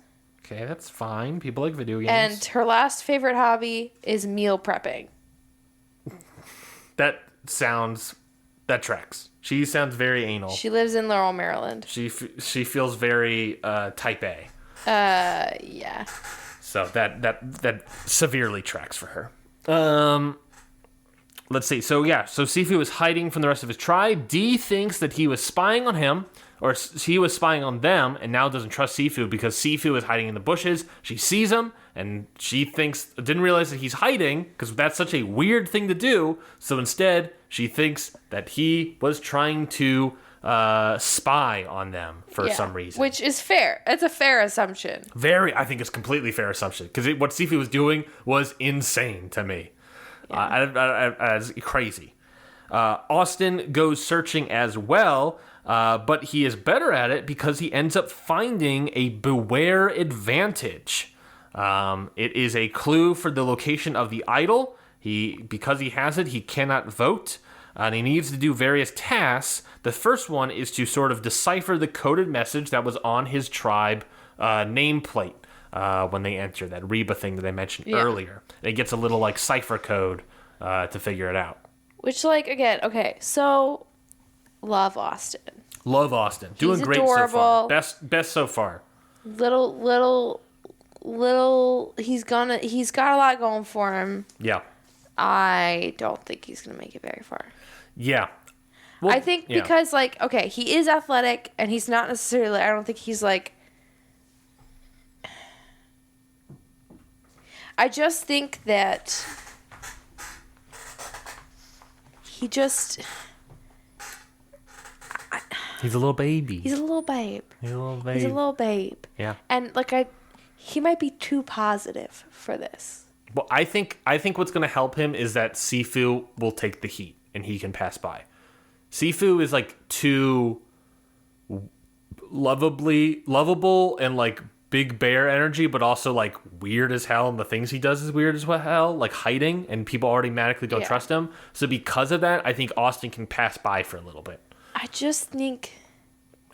Okay, that's fine. People like video games. And her last favorite hobby is meal prepping. That tracks. She sounds very anal. She lives in Laurel, Maryland. She feels very type A. Yeah. So that severely tracks for her. Let's see. So Sifu is hiding from the rest of his tribe. Dee thinks that he was spying on him, or he was spying on them, and now doesn't trust Sifu because Sifu is hiding in the bushes. She sees him, and she didn't realize that he's hiding because that's such a weird thing to do. So instead, she thinks that he was trying to spy on them for some reason. Which is fair. It's a fair assumption. I think it's a completely fair assumption because what Sifu was doing was insane to me. It's crazy. Austin goes searching as well, but he is better at it because he ends up finding a beware advantage. It is a clue for the location of the idol. Because he has it, he cannot vote, and he needs to do various tasks. The first one is to sort of decipher the coded message that was on his tribe nameplate. When they enter that Reba thing that I mentioned earlier. And it gets a little like cipher code to figure it out. Which again, okay, so love Austin. Doing He's great adorable. so far. Best so far. Little he's got a lot going for him. Yeah. I don't think he's gonna make it very far. Yeah. Well, I think because he is athletic and he's not necessarily, I don't think he's I just think that he's a little baby. He's a little babe. Yeah. And he might be too positive for this. Well, I think what's going to help him is that Sifu will take the heat and he can pass by. Sifu is too lovable and big bear energy, but also weird as hell, and the things he does is weird as hell, like hiding, and people automatically don't trust him. So because of that, I think Austin can pass by for a little bit. I just think,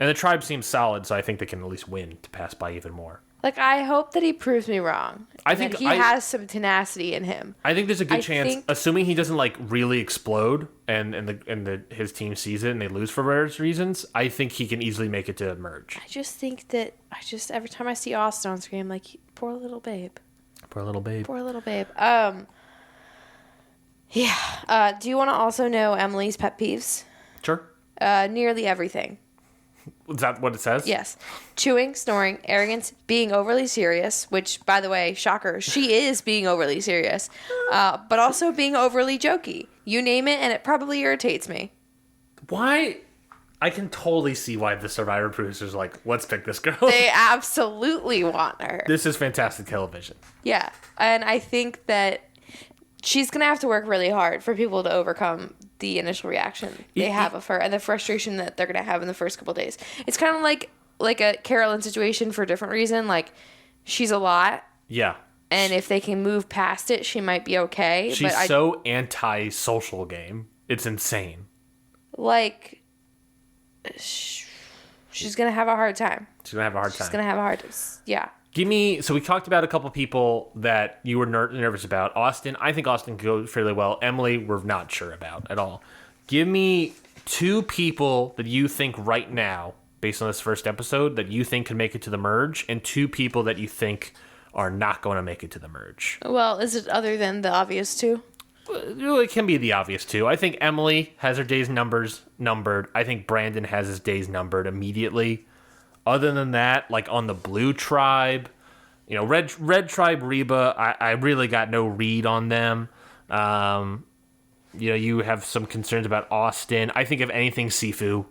and the tribe seems solid, so I think they can at least win to pass by even more. I hope that he proves me wrong. I think he has some tenacity in him. I think there's a good chance, assuming he doesn't really explode, and his team sees it and they lose for various reasons. I think he can easily make it to merge. I just think that every time I see Austin on screen, I'm like, poor little babe. Yeah. Do you want to also know Emily's pet peeves? Sure. Nearly everything. Is that what it says? Yes. Chewing, snoring, arrogance, being overly serious, which, by the way, shocker, she is being overly serious, but also being overly jokey. You name it, and it probably irritates me. Why? I can totally see why the Survivor producers are let's pick this girl. They absolutely want her. This is fantastic television. Yeah. And I think that she's going to have to work really hard for people to overcome the initial reaction they have of her and the frustration that they're going to have in the first couple of days. It's kind of like a Carolyn situation for a different reason. She's a lot. Yeah. And if they can move past it, she might be okay. She's so anti-social game. It's insane. She's going to have a hard time. Yeah. So we talked about a couple people that you were nervous about. Austin, I think Austin can go fairly well. Emily, we're not sure about at all. Give me two people that you think right now, based on this first episode, that you think can make it to the merge, and two people that you think are not going to make it to the merge. Well, is it other than the obvious two? It can be the obvious two. I think Emily has her days numbered. I think Brandon has his days numbered immediately. Other than that, on the blue tribe, Red Tribe, Reba, I really got no read on them. You have some concerns about Austin. I think if anything, Sifu.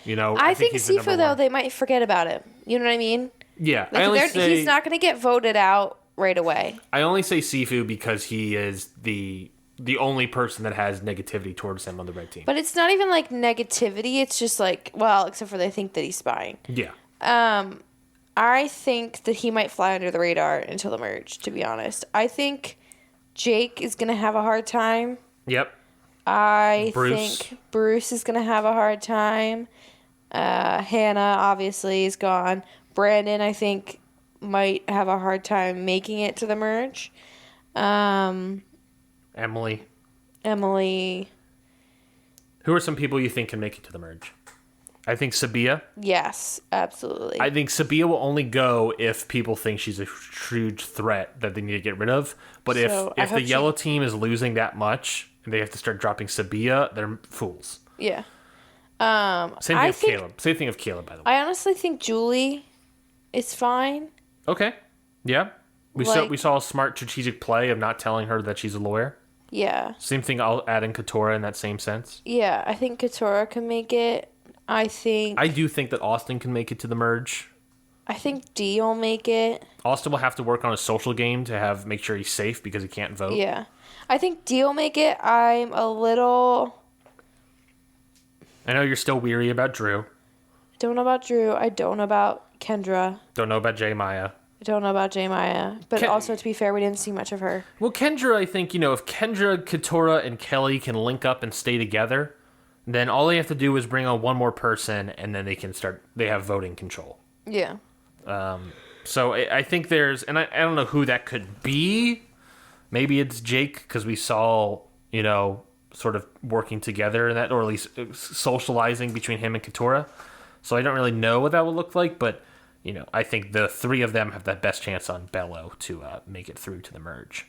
I think he's the number Sifu, though, one. they might forget about him. You know what I mean? Yeah, He's not going to get voted out right away. I only say Sifu because he is the only person that has negativity towards him on the red team. But it's not even like negativity. It's just like, well, except for they think that he's spying. Yeah. I think that he might fly under the radar until the merge, to be honest. I think Jake is going to have a hard time. Yep. I Bruce. think Bruce is going to have a hard time. Hannah, obviously, is gone. Brandon, I think, might have a hard time making it to the merge. Emily. Who are some people you think can make it to the merge? I think Sabia. Yes, absolutely. I think Sabia will only go if people think she's a huge threat that they need to get rid of. But if the yellow team is losing that much and they have to start dropping Sabia, they're fools. Yeah. Same thing with Caleb. Same thing with Caleb, by the way. I honestly think Julie is fine. Okay. Yeah. We saw a smart strategic play of not telling her that she's a lawyer. Yeah. Same thing. I'll add in Katora in that same sense. Yeah, I think Katora can make it. I do think that Austin can make it to the merge. I think D will make it. Austin will have to work on a social game to make sure he's safe because he can't vote. Yeah. I think D will make it. I'm a little... I know you're still weary about Drew. I don't know about Drew. I don't know about Kendra. Don't know about J. Maya. I don't know about J. Maya. But also, to be fair, we didn't see much of her. Well, Kendra, I think, if Kendra, Katora, and Kelly can link up and stay together, then all they have to do is bring on one more person, and then they have voting control. Yeah. So I think there's, and I don't know who that could be. Maybe it's Jake, because we saw, sort of working together in that, or at least socializing between him and Katora. So I don't really know what that would look like, but, I think the three of them have the best chance on Bello to make it through to the merge.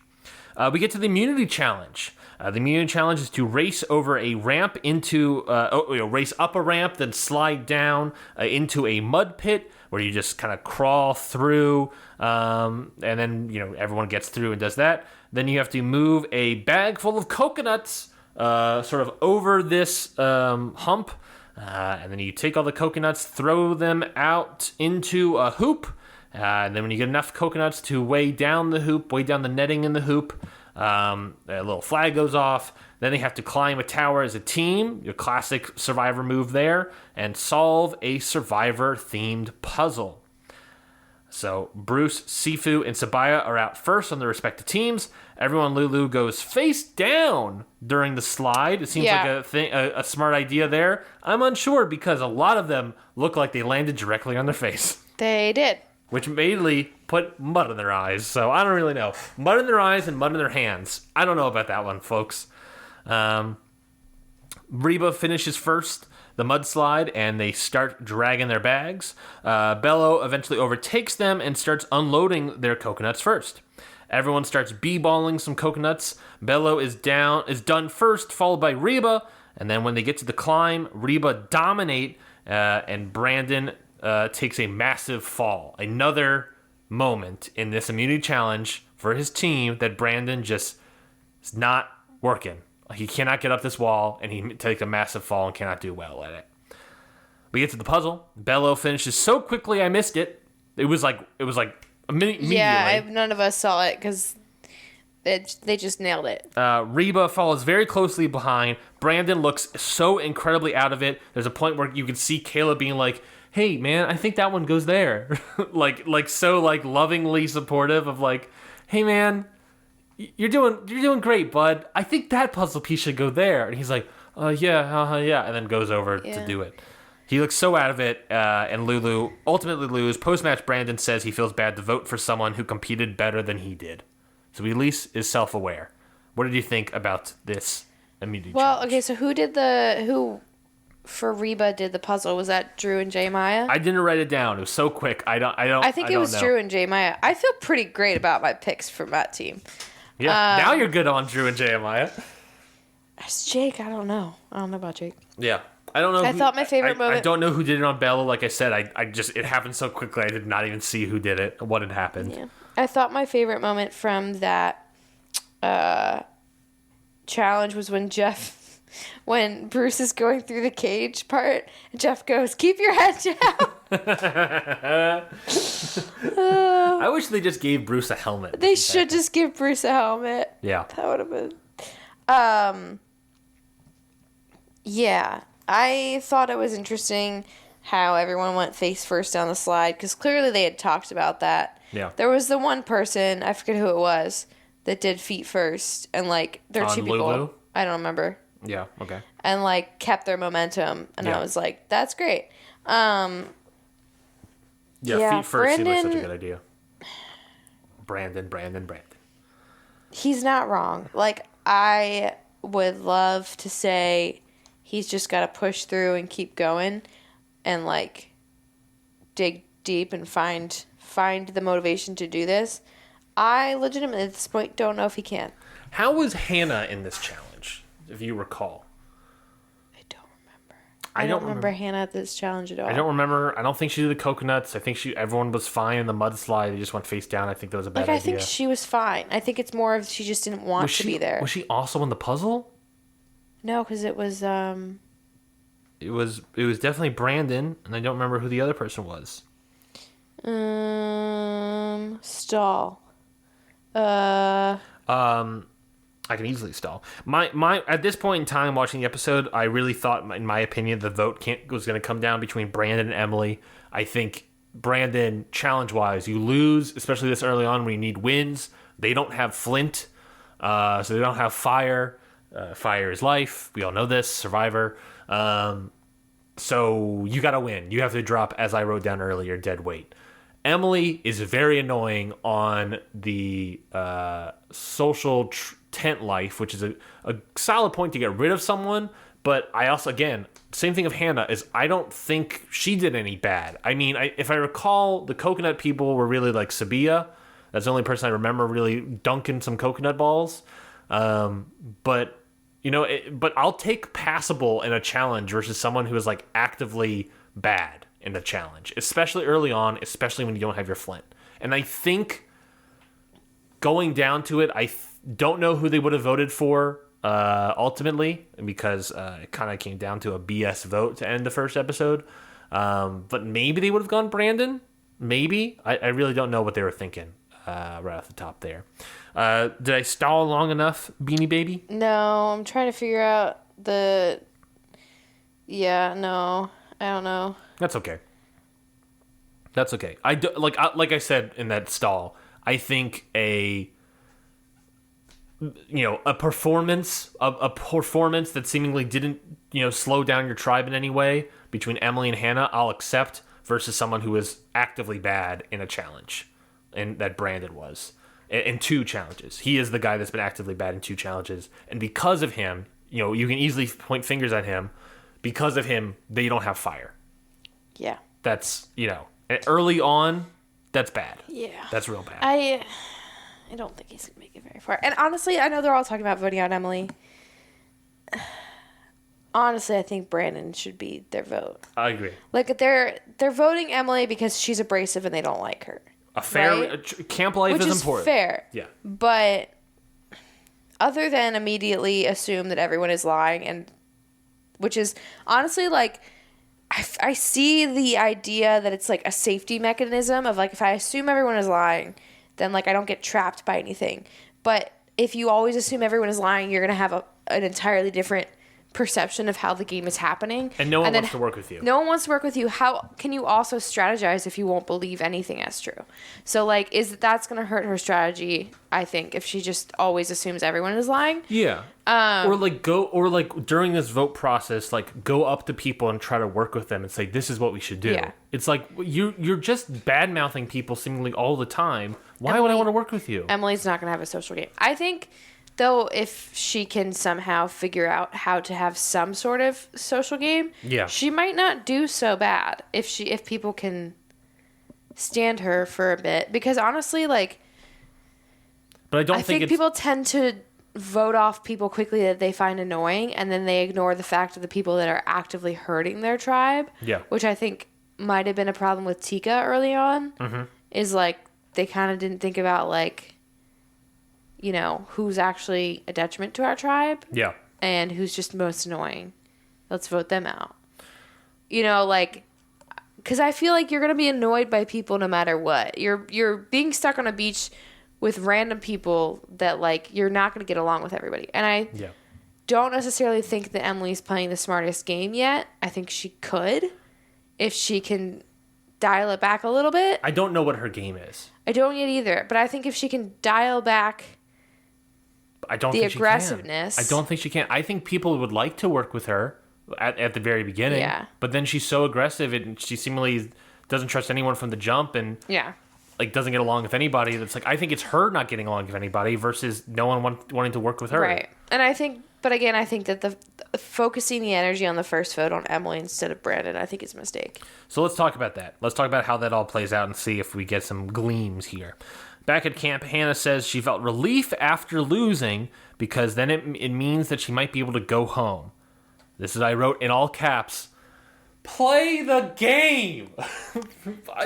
We get to the immunity challenge. The immunity challenge is to race over a ramp race up a ramp, then slide down into a mud pit where you just kind of crawl through, and then, everyone gets through and does that. Then you have to move a bag full of coconuts sort of over this hump, and then you take all the coconuts, throw them out into a hoop, and then when you get enough coconuts to weigh down the netting in the hoop, a little flag goes off. Then they have to climb a tower as a team, your classic Survivor move there, and solve a Survivor-themed puzzle. So Bruce, Sifu, and Sabaya are out first on their respective teams. Everyone, Lulu, goes face down during the slide. It seems like a smart idea there. I'm unsure because a lot of them look like they landed directly on their face. They did. Which immediately put mud in their eyes. So I don't really know. Mud in their eyes and mud in their hands. I don't know about that one, folks. Reba finishes first the mudslide, and they start dragging their bags. Bello eventually overtakes them and starts unloading their coconuts first. Everyone starts b-balling some coconuts. Bello is done first, followed by Reba. And then when they get to the climb, Reba dominate, and Brandon takes a massive fall. Another moment in this immunity challenge for his team that Brandon just is not working. He cannot get up this wall, and he takes a massive fall and cannot do well at it. We get to the puzzle. Bello finishes so quickly I missed it. It was like immediately. Yeah, none of us saw it because they just nailed it. Reba follows very closely behind. Brandon looks so incredibly out of it. There's a point where you can see Caleb being like, "Hey, man, I think that one goes there." so lovingly supportive of like, "Hey, man, you're doing great, bud. I think that puzzle piece should go there." And he's like, yeah, and then goes over to do it. He looks so out of it, and Lulu ultimately lose. Post-match, Brandon says he feels bad to vote for someone who competed better than he did. So he at least is self-aware. What did you think about this immunity challenge? Okay, so who for Reba did the puzzle? Was that Drew and J. Maya? I didn't write it down. It was so quick. I think it was Drew and J. Maya. I feel pretty great about my picks from that team. Yeah, now you're good on Drew and Jeremiah. As Jake, I don't know. I don't know about Jake. Yeah. I don't know. I thought my favorite moment... I don't know who did it on Bella. Like I said, I just... It happened so quickly, I did not even see who did it, what had happened. I thought my favorite moment from that challenge was when Bruce is going through the cage part, and Jeff goes, "Keep your head down." I wish they just gave Bruce a helmet. They should just give Bruce a helmet. Yeah. That would have been... Yeah. I thought it was interesting how everyone went face first down the slide, because clearly they had talked about that. Yeah. There was the one person, I forget who it was, that did feet first, and, like, there are two people. Lulu? I don't remember. Yeah, okay. And, like, kept their momentum, and I was like, that's great. Yeah, feet first seemed like such a good idea. Brandon. He's not wrong. Like, I would love to say he's just got to push through and keep going and, like, dig deep and find the motivation to do this. I legitimately, at this point, don't know if he can. How was Hannah in this challenge, if you recall? I don't remember Hannah at this challenge at all. I don't remember. I don't think she did the coconuts. I think everyone was fine in the mudslide. They just went face down. I think that was a bad idea. I think she was fine. I think it's more of she just didn't want to be there. Was she also in the puzzle? No, because it was... It was definitely Brandon, and I don't remember who the other person was. Stall. I can easily stall. My at this point in time, watching the episode, I really thought, in my opinion, the vote was going to come down between Brandon and Emily. I think Brandon, challenge-wise, you lose, especially this early on when you need wins. They don't have flint, so they don't have fire. Fire is life. We all know this. Survivor. So you got to win. You have to drop, as I wrote down earlier, dead weight. Emily is very annoying on the social tent life, which is a solid point to get rid of someone. But I also, again, same thing of Hannah, is I don't think she did any bad. I mean, if I recall, the coconut people were really like Sabia. That's the only person I remember really dunking some coconut balls. But, you know, but I'll take passable in a challenge versus someone who is like actively bad in the challenge, especially early on, especially when you don't have your flint. And I think going down to it, I don't know who they would have voted for ultimately, because it kind of came down to a BS vote to end the first episode. But maybe they would have gone Brandon. Maybe. I really don't know what they were thinking right off the top there. Did I stall long enough, Beanie Baby? No, I'm trying to figure out the... Yeah, no, I don't know. That's okay. Like I said in that stall, I think a performance that seemingly didn't, slow down your tribe in any way between Emily and Hannah, I'll accept, versus someone who was actively bad in a challenge, and that Brandon was in 2 challenges. He is the guy that's been actively bad in 2 challenges, and because of him, you can easily point fingers at him. Because of him, they don't have fire. Yeah. That's, early on, that's bad. Yeah. That's real bad. I don't think he's going to make it very far. And honestly, I know they're all talking about voting out Emily. Honestly, I think Brandon should be their vote. I agree. Like, they're voting Emily because she's abrasive and they don't like her. A fair... Right? Camp life is important. Which is fair. Yeah. But other than immediately assume that everyone is lying, and which is honestly, like... I see the idea that it's like a safety mechanism of like, if I assume everyone is lying, then like I don't get trapped by anything. But if you always assume everyone is lying, you're going to have an entirely different perception of how the game is happening. And no one wants to work with you. No one wants to work with you. How can you also strategize if you won't believe anything as true? So like, that's going to hurt her strategy, I think, if she just always assumes everyone is lying. Yeah. Or during this vote process, like go up to people and try to work with them and say, this is what we should do. Yeah. It's like you're just bad mouthing people seemingly all the time. Why would I want to work with you? Emily's not going to have a social game. I think, though, if she can somehow figure out how to have some sort of social game, she might not do so bad if people can stand her for a bit. Because honestly, like, but I think people tend to vote off people quickly that they find annoying, and then they ignore the fact of the people that are actively hurting their tribe. Yeah. Which I think might have been a problem with Tika early on. Mm-hmm. Is like, they kind of didn't think about, like, you know, who's actually a detriment to our tribe. Yeah. And who's just most annoying. Let's vote them out. You know, like, because I feel like you're going to be annoyed by people no matter what. You're being stuck on a beach with random people that, like, you're not going to get along with everybody. And I don't necessarily think that Emily's playing the smartest game yet. I think she could if she can dial it back a little bit. I don't know what her game is. I don't yet either. But I think if she can dial back the aggressiveness. I don't think she can. I think people would like to work with her at the very beginning. Yeah. But then she's so aggressive and she seemingly doesn't trust anyone from the jump and like doesn't get along with anybody. That's like, I think it's her not getting along with anybody versus no one wanting to work with her. Right. And I think, but again, I think that the focusing the energy on the first vote on Emily instead of Brandon, I think it's a mistake. So let's talk about that. Let's talk about how that all plays out and see if we get some gleams here. Back at camp, Hannah says she felt relief after losing because then it means that she might be able to go home. This is, I wrote in all caps, play the game.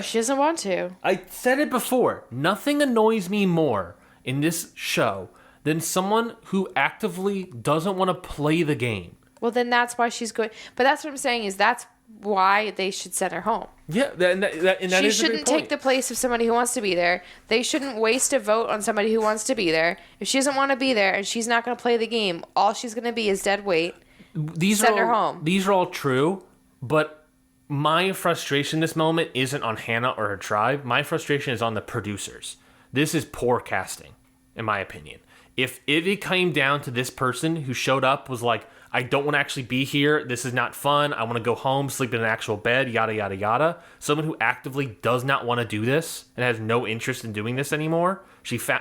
She doesn't want to. I said it before. Nothing annoys me more in this show than someone who actively doesn't want to play the game. Well, then that's why she's going. But that's what I'm saying is that's why they should send her home. Yeah, and that she is shouldn't take the place of somebody who wants to be there. They shouldn't waste a vote on somebody who wants to be there. If she doesn't want to be there and she's not going to play the game, all she's going to be is dead weight. Send her home. These are all true, but my frustration in this moment isn't on Hannah or her tribe. My frustration is on the producers. This is poor casting, in my opinion. If it came down to this person who showed up, was like, I don't want to actually be here. This is not fun. I want to go home, sleep in an actual bed, yada, yada, yada. Someone who actively does not want to do this and has no interest in doing this anymore,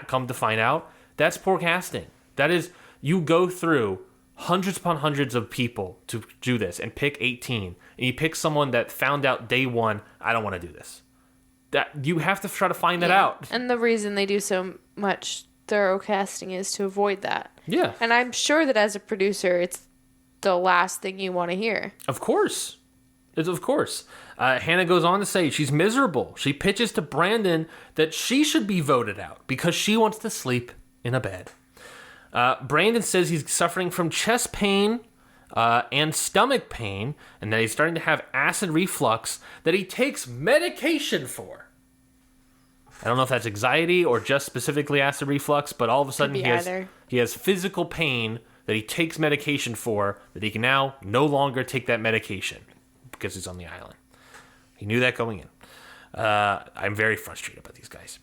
come to find out, that's poor casting. That is, you go through hundreds upon hundreds of people to do this and pick 18. And you pick someone that found out day one, I don't want to do this. That you have to try to find that out. And the reason they do so much thorough casting is to avoid that. Yeah. And I'm sure that as a producer, it's the last thing you want to hear. Of course. Of course. Hannah goes on to say she's miserable. She pitches to Brandon that she should be voted out because she wants to sleep in a bed. Brandon says he's suffering from chest pain and stomach pain and that he's starting to have acid reflux that he takes medication for. I don't know if that's anxiety or just specifically acid reflux, but all of a sudden he has physical pain that he takes medication for, that he can now no longer take that medication because he's on the island. He knew that going in. I'm very frustrated about these guys.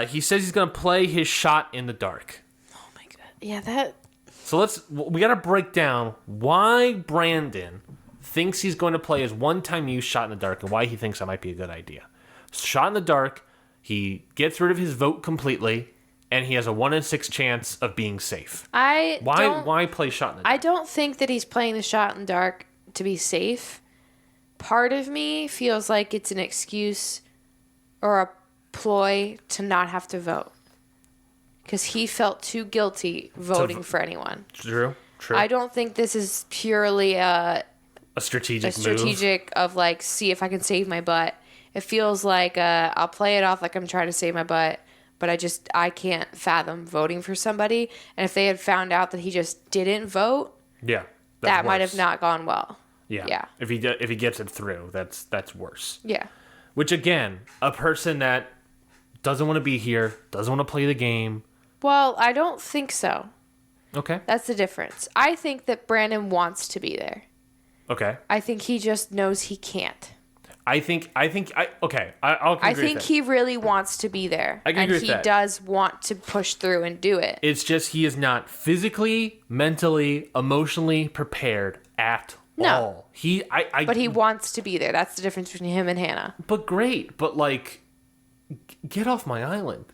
He says he's going to play his shot in the dark. Oh my God. Yeah, that... So we got to break down why Brandon thinks he's going to play his one-time use shot in the dark and why he thinks that might be a good idea. Shot in the dark, he gets rid of his vote completely, and he has a 1 in 6 chance of being safe. Why play shot in the dark? I don't think that he's playing the shot in the dark to be safe. Part of me feels like it's an excuse or a ploy to not have to vote. Because he felt too guilty voting for anyone. True. I don't think this is purely a strategic move of like, see if I can save my butt. It feels like I'll play it off like I'm trying to save my butt, but I can't fathom voting for somebody. And if they had found out that he just didn't vote, that might have not gone well. Yeah. If he gets it through, that's worse. Yeah. Which again, a person that doesn't want to be here, doesn't want to play the game. Well, I don't think so. Okay. That's the difference. I think that Brandon wants to be there. Okay. I think he just knows he can't. I'll agree I think he really wants to be there. I can agree with that. And he does want to push through and do it. It's just he is not physically, mentally, emotionally prepared at all. But he wants to be there. That's the difference between him and Hannah. But great. But like, get off my island.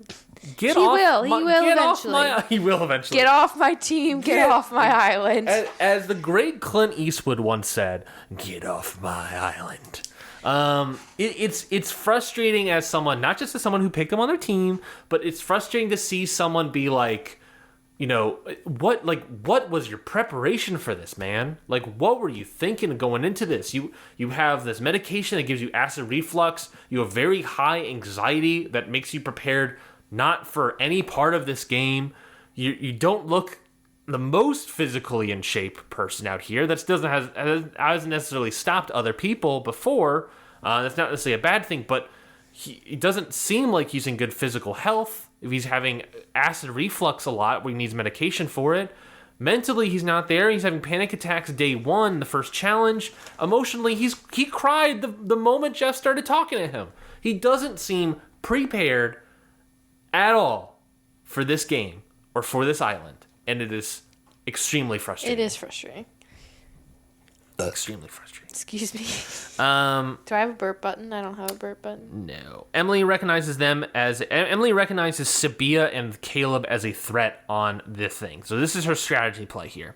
He will eventually. He will eventually. Get off my team. Get off my island. As the great Clint Eastwood once said, "Get off my island." It's frustrating as someone, not just as someone who picked him on their team, but it's frustrating to see someone be like, what was your preparation for this, man? Like, what were you thinking going into this? You have this medication that gives you acid reflux. You have very high anxiety that makes you prepared not for any part of this game. You don't look the most physically in shape person out here. That hasn't necessarily stopped other people before. That's not necessarily a bad thing, but he doesn't seem like he's in good physical health. If he's having acid reflux a lot, where he needs medication for it. Mentally, he's not there. He's having panic attacks day one, the first challenge. Emotionally, he cried the moment Jeff started talking to him. He doesn't seem prepared at all for this game or for this island. And it is extremely frustrating. It is frustrating. Extremely frustrating. Excuse me. Do I have a burp button? I don't have a burp button. No. Emily recognizes Sabia and Caleb as a threat on this thing. So this is her strategy play here.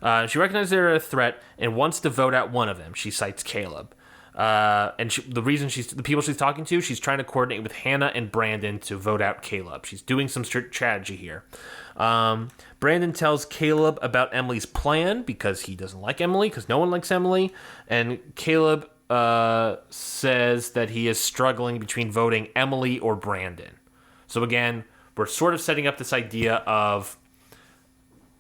She recognizes they're a threat and wants to vote out one of them. She cites Caleb. And the people she's talking to, she's trying to coordinate with Hannah and Brandon to vote out Caleb. She's doing some strategy here. Brandon tells Caleb about Emily's plan because he doesn't like Emily, because no one likes Emily. And Caleb says that he is struggling between voting Emily or Brandon. So again, we're sort of setting up this idea of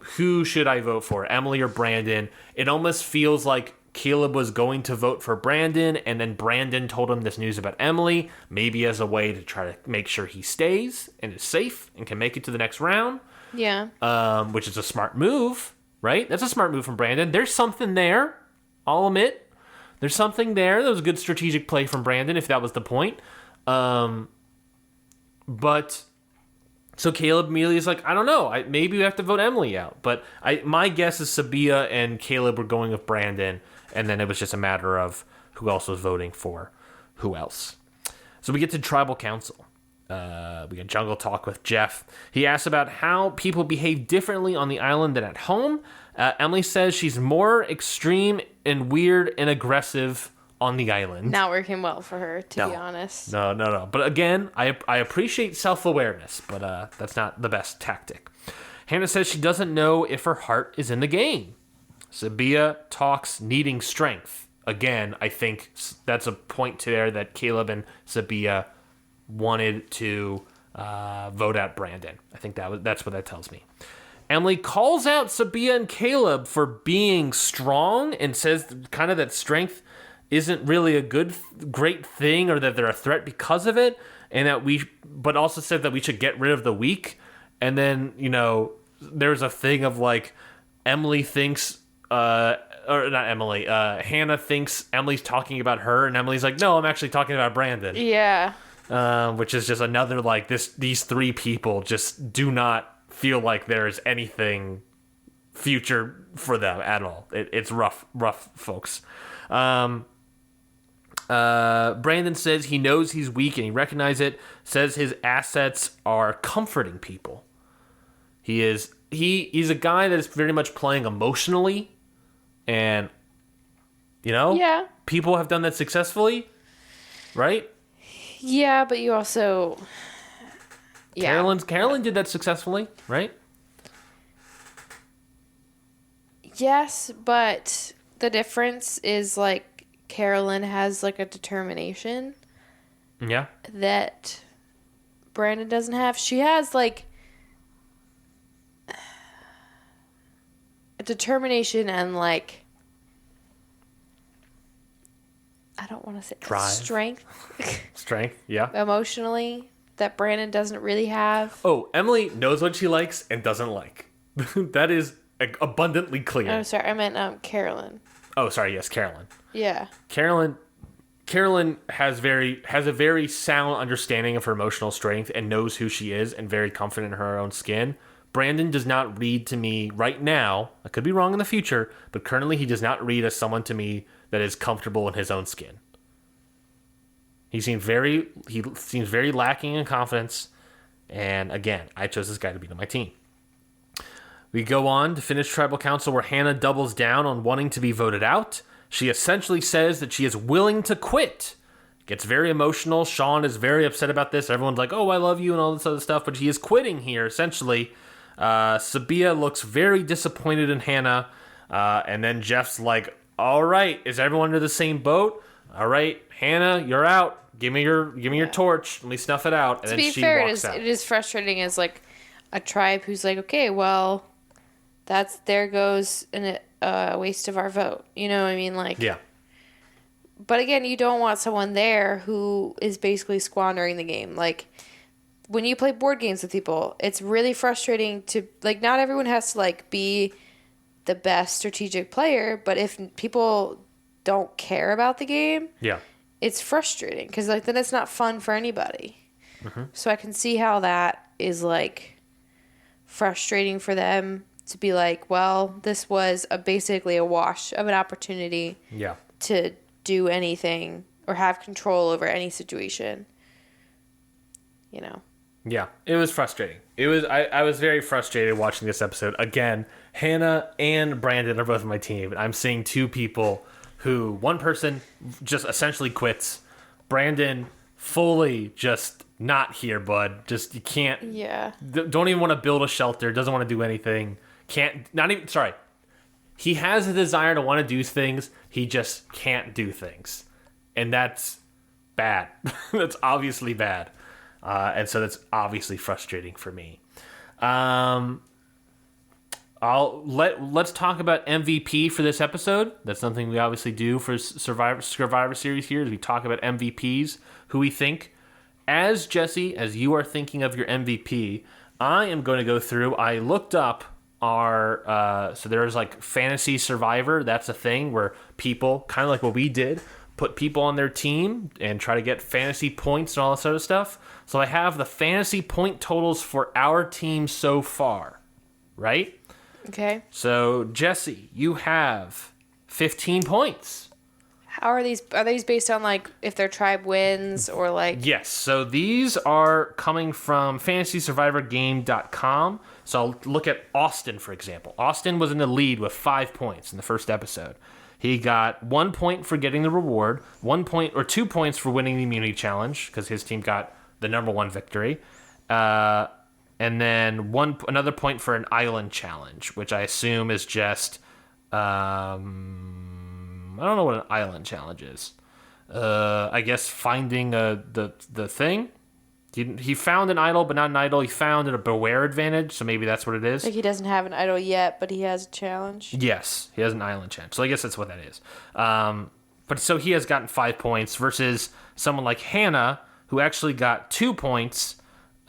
who should I vote for, Emily or Brandon? It almost feels like Caleb was going to vote for Brandon, and then Brandon told him this news about Emily, maybe as a way to try to make sure he stays and is safe and can make it to the next round. Yeah. Which is a smart move, right? That's a smart move from Brandon. There's something there, I'll admit. There's something there. That was a good strategic play from Brandon, if that was the point. But so Caleb immediately is like, I don't know. Maybe we have to vote Emily out. But my guess is Sabia and Caleb were going with Brandon, and then it was just a matter of who else was voting for who else. So we get to Tribal Council. We got Jungle Talk with Jeff. He asks about how people behave differently on the island than at home. Emily says she's more extreme and weird and aggressive on the island. Not working well for her, to be honest. No. But again, I appreciate self-awareness, but that's not the best tactic. Hannah says she doesn't know if her heart is in the game. Sabia talks needing strength. Again, I think that's a point there that Caleb and Sabia wanted to vote out Brandon. I think that's what that tells me. Emily calls out Sabia and Caleb for being strong and says kind of that strength isn't really a great thing, or that they're a threat because of it, and but also said that we should get rid of the weak. And then, there's a thing of like, Emily thinks, or not Emily, Hannah thinks Emily's talking about her, and Emily's like, no, I'm actually talking about Brandon. Yeah. Which is just another, like, these three people just do not feel like there's anything future for them at all. It's rough folks. Brandon says he knows he's weak and he recognizes it, says his assets are comforting people. He's a guy that is very much playing emotionally, and yeah, people have done that successfully, right? Yeah, but you also Carolyn did that successfully, right? Yes, but the difference is like Carolyn has like a determination. Yeah. That Brandon doesn't have. She has like a determination and like, I don't want to say drive. Strength. Strength, yeah. Emotionally, that Brandon doesn't really have. Oh, Emily knows what she likes and doesn't like. That is abundantly clear. I'm sorry, I meant Carolyn. Oh, sorry, yes, Carolyn. Yeah. Carolyn has a very sound understanding of her emotional strength and knows who she is and very confident in her own skin. Brandon does not read to me right now. I could be wrong in the future, but currently he does not read as someone to me that is comfortable in his own skin. He seems very lacking in confidence, and again, I chose this guy to be on my team. We go on to finish Tribal Council, where Hannah doubles down on wanting to be voted out. She essentially says that she is willing to quit. Gets very emotional. Sean is very upset about this. Everyone's like, oh, I love you and all this other stuff, but he is quitting here, essentially. Sabia looks very disappointed in Hannah. And then Jeff's like, all right, is everyone under the same boat? All right, Hannah, you're out. Give me your torch. Let me snuff it out. And To then be she fair, walks out. it is frustrating as like a tribe who's like, okay, well, there goes a waste of our vote. You know what I mean? Like, Yeah. But again, you don't want someone there who is basically squandering the game. Like, when you play board games with people, it's really frustrating to, like, not everyone has to, like, be the best strategic player, but if people don't care about the game, Yeah. it's frustrating because, like, then it's not fun for anybody. Mm-hmm. So I can see how that is, like, frustrating for them to be like, well, this was basically a wash of an opportunity to do anything or have control over any situation, you know. Yeah, it was frustrating. I was very frustrated watching this episode. Again, Hannah and Brandon are both on my team. I'm seeing two people who, one person just essentially quits. Brandon fully just not here, bud. Just, you can't. Yeah. Don't even want to build a shelter. Doesn't want to do anything. Sorry. He has a desire to want to do things. He just can't do things. And that's bad. That's obviously bad. And so that's obviously frustrating for me. Let's talk about MVP for this episode. That's something we obviously do for Survivor Series here, is we talk about MVPs, who we think. As Jessie, as you are thinking of your MVP, I am going to go through. I looked up so there's like Fantasy Survivor. That's a thing where people, kind of like what we did, put people on their team and try to get fantasy points and all this sort of stuff. So I have the fantasy point totals for our team so far, right? Okay. So, Jessie, you have 15 points. How are these? Are these based on, like, if their tribe wins or, like... Yes. So these are coming from FantasySurvivorGame.com. So I'll look at Austin, for example. Austin was in the lead with 5 points in the first episode. He got 1 point for getting the reward, 1 point or 2 points for winning the immunity challenge because his team got the number one victory, and then another point for an island challenge, which I assume is just I don't know what an island challenge is. I guess finding the thing. He found an idol, but not an idol. He found a beware advantage, so maybe that's what it is. Like, he doesn't have an idol yet, but he has a challenge. Yes, he has an island challenge. So I guess that's what that is. But so he has gotten 5 points versus someone like Hannah, who actually got 2 points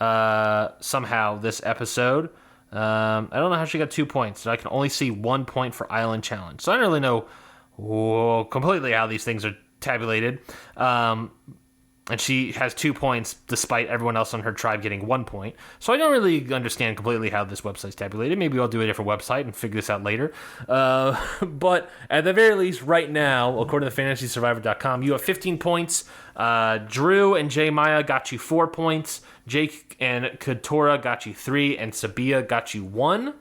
somehow this episode. I don't know how she got 2 points. So I can only see 1 point for island challenge. So I don't really know completely how these things are tabulated. And she has 2 points despite everyone else on her tribe getting 1 point. So I don't really understand completely how this website's tabulated. Maybe I'll do a different website and figure this out later. But at the very least, right now, according to FantasySurvivor.com, you have 15 points. Drew and J Maya got you 4 points. Jake and Katora got you 3. And Sabia got you 1.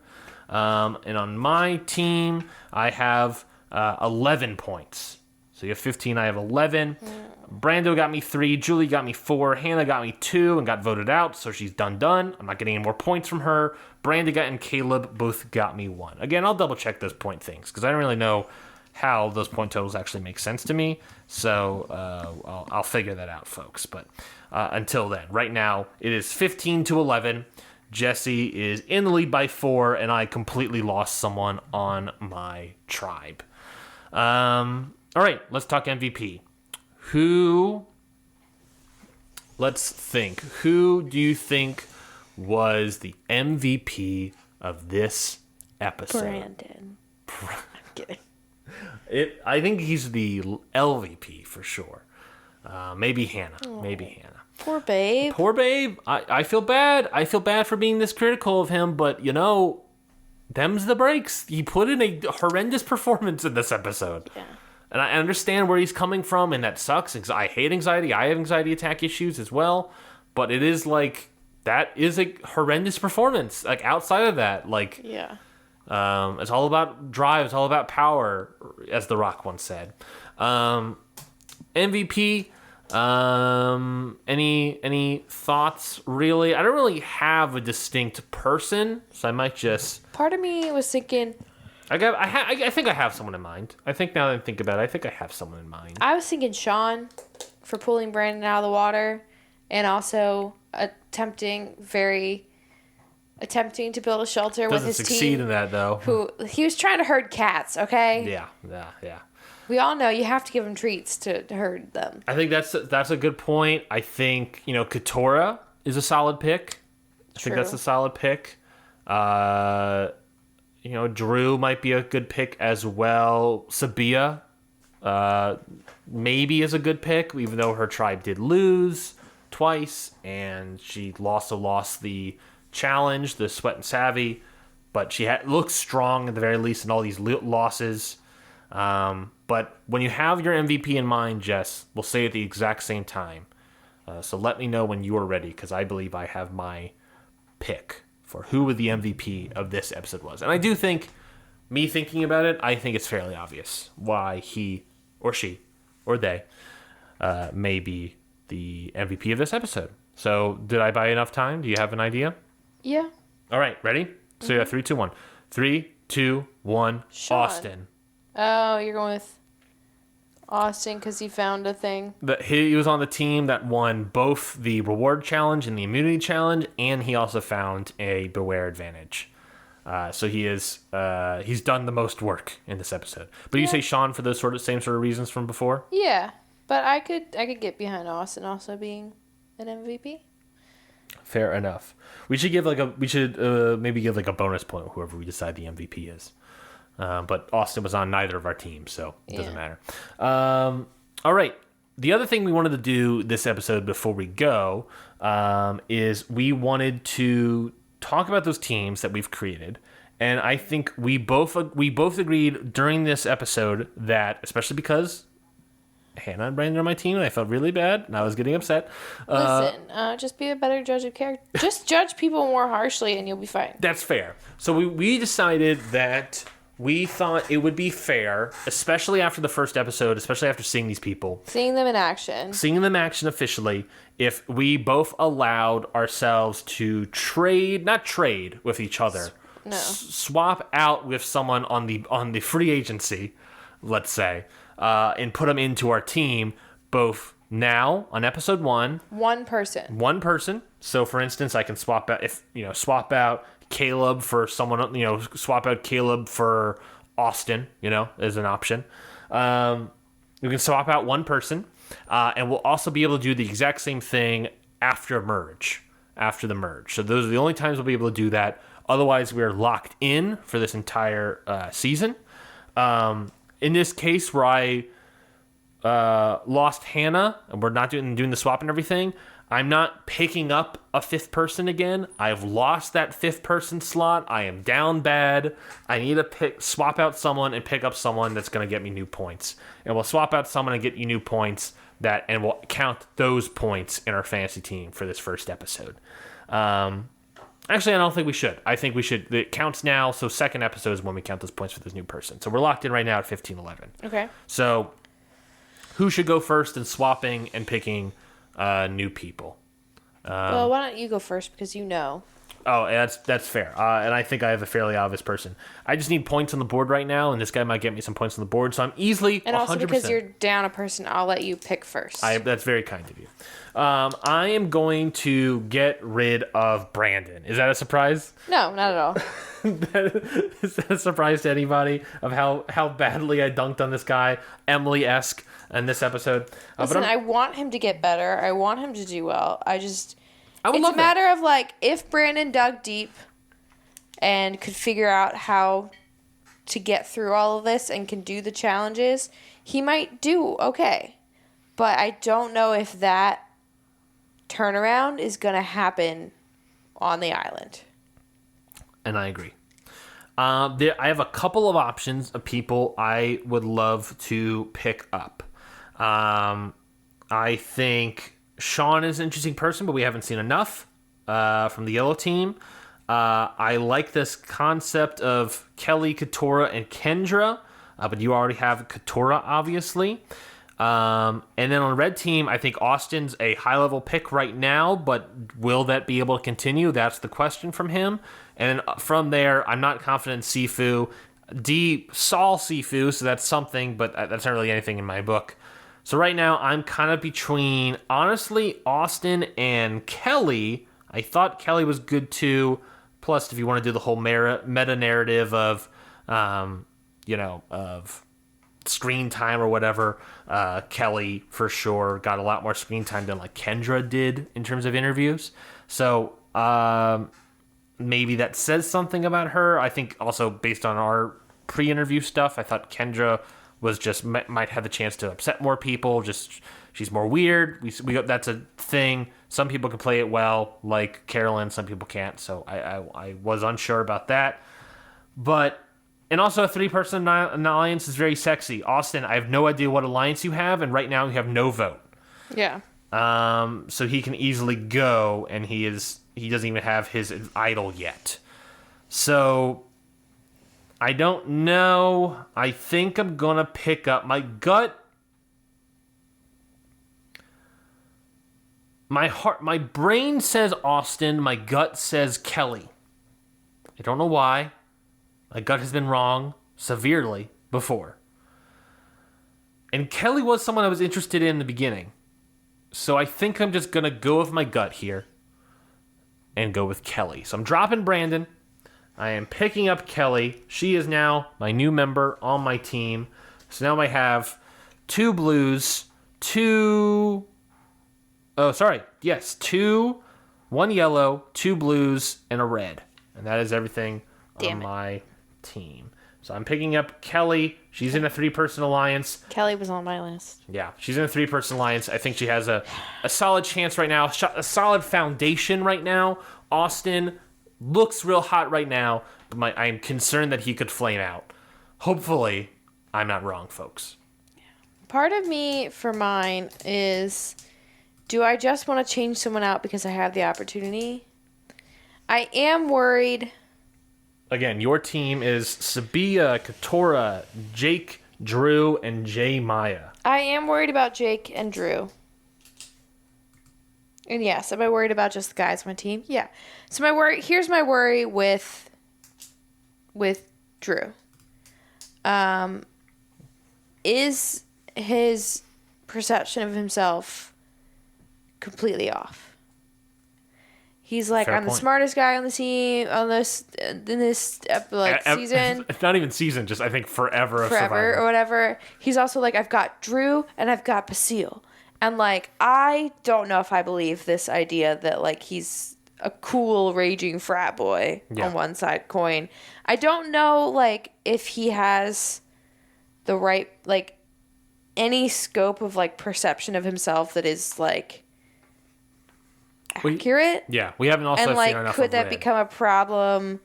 And on my team, I have 11 points. So you have 15, I have 11. Brando got me 3, Julie got me 4, Hannah got me 2 and got voted out, so she's done. I'm not getting any more points from her. Brandon and Caleb both got me 1. Again, I'll double check those point things because I don't really know how those point totals actually make sense to me. So I'll figure that out, folks. But until then, right now it is 15-11. Jessie is in the lead by 4, and I completely lost someone on my tribe. All right, let's talk MVP. Let's think. Who do you think was the MVP of this episode? Brandon. I'm kidding. I think he's the LVP for sure. Maybe Hannah. Maybe Hannah. Poor babe. Poor babe. I feel bad. I feel bad for being this critical of him, but, them's the breaks. He put in a horrendous performance in this episode. Yeah. And I understand where he's coming from, and that sucks. I hate anxiety. I have anxiety attack issues as well. But it is like, that is a horrendous performance. Like, outside of that, like... Yeah. It's all about drive. It's all about power, as The Rock once said. MVP, Any thoughts? Really, I don't really have a distinct person, so I might just. Part of me was thinking. I think I have someone in mind. I think now that I think about it, I think I have someone in mind. I was thinking Sean for pulling Brandon out of the water, and also attempting to build a shelter with his team. Doesn't succeed in that though. He was trying to herd cats. Okay. Yeah. We all know you have to give them treats to herd them. I think that's a good point. I think Katora is a solid pick. I think that's a solid pick. Drew might be a good pick as well. Sabia, maybe is a good pick, even though her tribe did lose twice, and she also lost the challenge, the Sweat and Savvy, but she looks strong at the very least in all these losses. But when you have your MVP in mind, Jess, we'll say it at the exact same time. So let me know when you are ready, because I believe I have my pick for who the MVP of this episode was. And I do think, me thinking about it, I think it's fairly obvious why he or she or they may be the MVP of this episode. So did I buy enough time? Do you have an idea? Yeah. All right, ready? So yeah, 3, 2, 1. 3, 2, 1, Sean. Austin. Oh, you're going with Austin because he found a thing. He was on the team that won both the reward challenge and the immunity challenge, and he also found a beware advantage. So he's done the most work in this episode. But you say Sean for those same sort of reasons from before? Yeah, but I could get behind Austin also being an MVP. Fair enough. We should maybe give like a bonus point whoever we decide the MVP is. But Austin was on neither of our teams, so it doesn't matter. All right. The other thing we wanted to do this episode before we go is we wanted to talk about those teams that we've created. And I think we both agreed during this episode that, especially because Hannah and Brandon are my team, and I felt really bad, and I was getting upset. Listen, just be a better judge of character. Just judge people more harshly, and you'll be fine. That's fair. So we decided that we thought it would be fair, especially after the first episode, especially after seeing these people. Seeing them in action officially, if we both allowed ourselves to not trade with each other. No. Swap out with someone on the free agency, let's say, and put them into our team, both now on episode 1. One person. So, for instance, I can swap out Caleb for someone, swap out Caleb for Austin, as an option. We can swap out one person, and we'll also be able to do the exact same thing after the merge. So those are the only times we'll be able to do that. Otherwise, we're locked in for this entire season. In this case, where I lost Hannah, and we're not doing the swap and everything, I'm not picking up a 5th person again. I've lost that 5th person slot. I am down bad. I need to swap out someone and pick up someone that's going to get me new points. And we'll swap out someone and get you new points, and we'll count those points in our fantasy team for this first episode. Actually, I don't think we should. I think we should. It counts now, so second episode is when we count those points for this new person. So we're locked in right now at 15-11. Okay. So who should go first in swapping and picking new people? Well, why don't you go first, because you know. Oh, that's fair. And I think I have a fairly obvious person. I just need points on the board right now, and this guy might get me some points on the board, so I'm easily 100%. And also because you're down a person, I'll let you pick first. That's very kind of you. I am going to get rid of Brandon. Is that a surprise? No, not at all. Is that a surprise to anybody of how badly I dunked on this guy, Emily-esque, in this episode? Listen, I want him to get better. I want him to do well. It's a matter of, if Brandon dug deep and could figure out how to get through all of this and can do the challenges, he might do okay. But I don't know if that turnaround is going to happen on the island. And I agree. I have a couple of options of people I would love to pick up. I think Sean is an interesting person, but we haven't seen enough from the yellow team. I like this concept of Kelly, Katora, and Kendra, but you already have Katora, obviously. And then on the red team, I think Austin's a high-level pick right now, but will that be able to continue? That's the question from him. And then from there, I'm not confident in Sifu. D saw Sifu, so that's something, but that's not really anything in my book. So right now, I'm kind of between, honestly, Austin and Kelly. I thought Kelly was good too. Plus, if you want to do the whole meta-narrative of, of screen time or whatever, Kelly for sure got a lot more screen time than like Kendra did in terms of interviews. So maybe that says something about her. I think also based on our pre-interview stuff, I thought Kendra was just might have the chance to upset more people. Just she's more weird. We that's a thing. Some people can play it well, like Carolyn. Some people can't. So I was unsure about that. But and also a 3-person alliance is very sexy. Austin, I have no idea what alliance you have, and right now you have no vote. Yeah. So he can easily go, and he doesn't even have his idol yet. So I don't know. I think I'm gonna pick up my gut. My brain says Austin. My gut says Kelly. I don't know why. My gut has been wrong severely before. And Kelly was someone I was interested in the beginning. So I think I'm just going to go with my gut here and go with Kelly. So I'm dropping Brandon. I am picking up Kelly. She is now my new member on my team. So now I have 2 blues, 2... Oh, sorry. Yes, 2, 1 yellow, 2 blues, and a red. And that is everything on my team. So I'm picking up Kelly. She's in a 3-person alliance. Kelly was on my list. Yeah, she's in a 3-person alliance. I think she has a solid chance right now, a solid foundation right now. Austin looks real hot right now, but I'm concerned that he could flame out. Hopefully, I'm not wrong, folks. Part of me, for mine, is... do I just want to change someone out because I have the opportunity? I am worried. Again, your team is Sabia, Katora, Jake, Drew, and Jay Maya. I am worried about Jake and Drew. And yes, am I worried about just the guys on my team? Yeah. So here's my worry with Drew. Is his perception of himself completely off? He's like, I'm the smartest guy on the team in this season. It's not even season, just I think forever or whatever. He's also like, I've got Drew and I've got Basile. And like, I don't know if I believe this idea that like he's a cool raging frat boy on one side coin. I don't know like if he has the right, like any scope of like perception of himself that is like accurate. We haven't also and like enough could that become a problem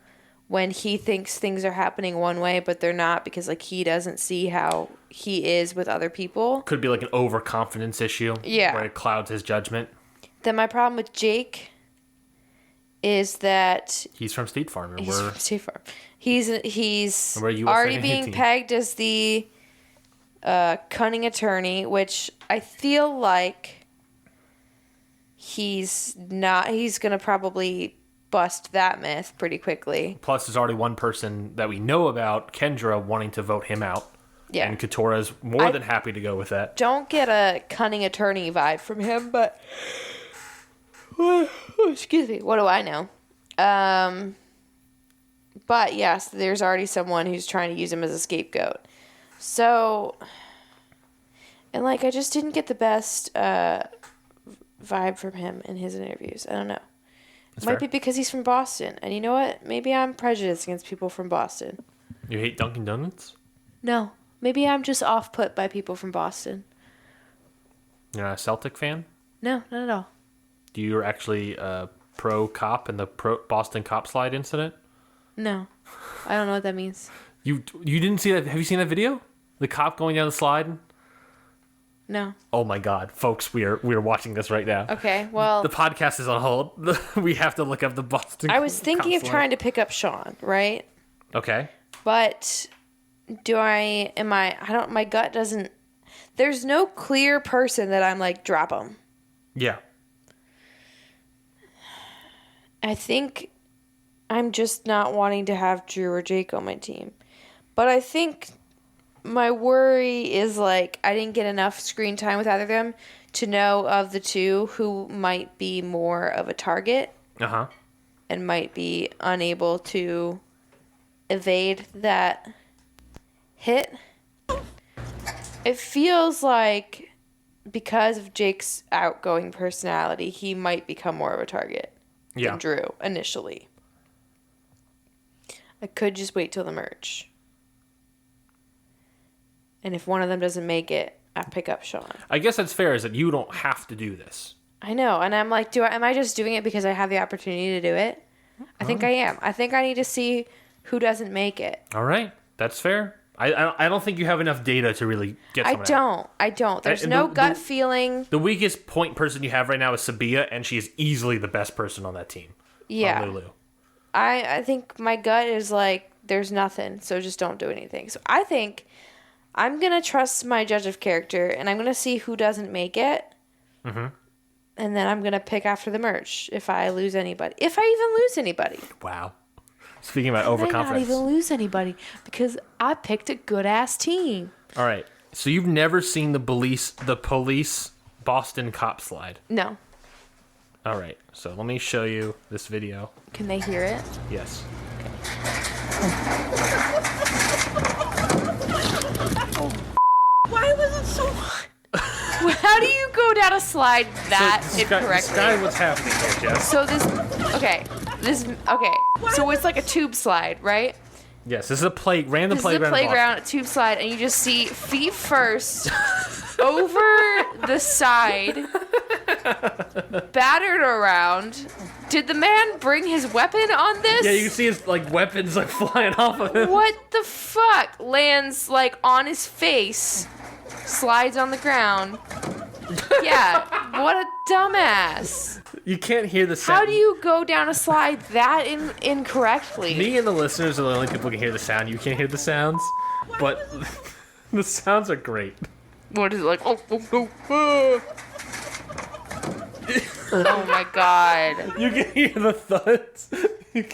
when he thinks things are happening one way but they're not because like he doesn't see how he is with other people? Could be like an overconfidence issue. Yeah, where it clouds his judgment. Then my problem with Jake is that he's from State Farm. From State Farm. He's already being pegged as the cunning attorney, which I feel like he's not. He's gonna probably bust that myth pretty quickly. Plus, there's already one person that we know about, Kendra, wanting to vote him out. Yeah, and Katora's more than happy to go with that. Don't get a cunning attorney vibe from him, but excuse me. What do I know? But yes, there's already someone who's trying to use him as a scapegoat. So, and like, I just didn't get the best vibe from him in his interviews. I don't know. It might be because he's from Boston. And you know what? Maybe I'm prejudiced against people from Boston. You hate Dunkin' Donuts? No. Maybe I'm just off-put by people from Boston. You're not a Celtic fan? No, not at all. You were actually pro-cop in the Boston cop slide incident? No. I don't know what that means. You didn't see that? Have you seen that video? The cop going down the slide? No. Oh my God, folks, we are watching this right now. Okay, well, the podcast is on hold. We have to look up the Boston. I was thinking of trying to pick up Sean, right? Okay. But my gut doesn't. there's no clear person that I'm like, drop them. Yeah. I think I'm just not wanting to have Drew or Jake on my team. But I think my worry is like I didn't get enough screen time with either of them to know of the two who might be more of a target. Uh-huh. And might be unable to evade that hit. It feels like because of Jake's outgoing personality, he might become more of a target than Drew initially. I could just wait till the merge. And if one of them doesn't make it, I pick up Sean. I guess that's fair, is that you don't have to do this. I know, and I'm like, am I just doing it because I have the opportunity to do it? I think I am. I think I need to see who doesn't make it. All right, that's fair. I don't think you have enough data to really get someone I don't. There's no gut feeling. The weakest point person you have right now is Sabia, and she is easily the best person on that team. Yeah. Lulu. I think my gut is like, there's nothing, so just don't do anything. So I think I'm going to trust my judge of character, and I'm going to see who doesn't make it. Mm-hmm. And then I'm going to pick after the merge if I lose anybody. If I even lose anybody. Wow. Speaking about overconfidence. I might not even lose anybody because I picked a good-ass team. All right. So you've never seen the police Boston cop slide? No. All right. So let me show you this video. Can they hear it? Yes. Why was it so hard? How do you go down a slide that incorrectly? Describe what's happening here, Jess. So So it's like a tube slide, right? Yes, this is a random playground. This is a playground, a tube slide, and you just see feet first over the side, battered around. Did the man bring his weapon on this? Yeah, you can see his weapons flying off of him. What the fuck? Lands on his face, slides on the ground. Yeah, what a dumbass. You can't hear the sound. How do you go down a slide that incorrectly? Me and the listeners are the only people who can hear the sound. You can't hear the sounds, but the sounds are great. What is it like? Oh my god. You can hear the thuds.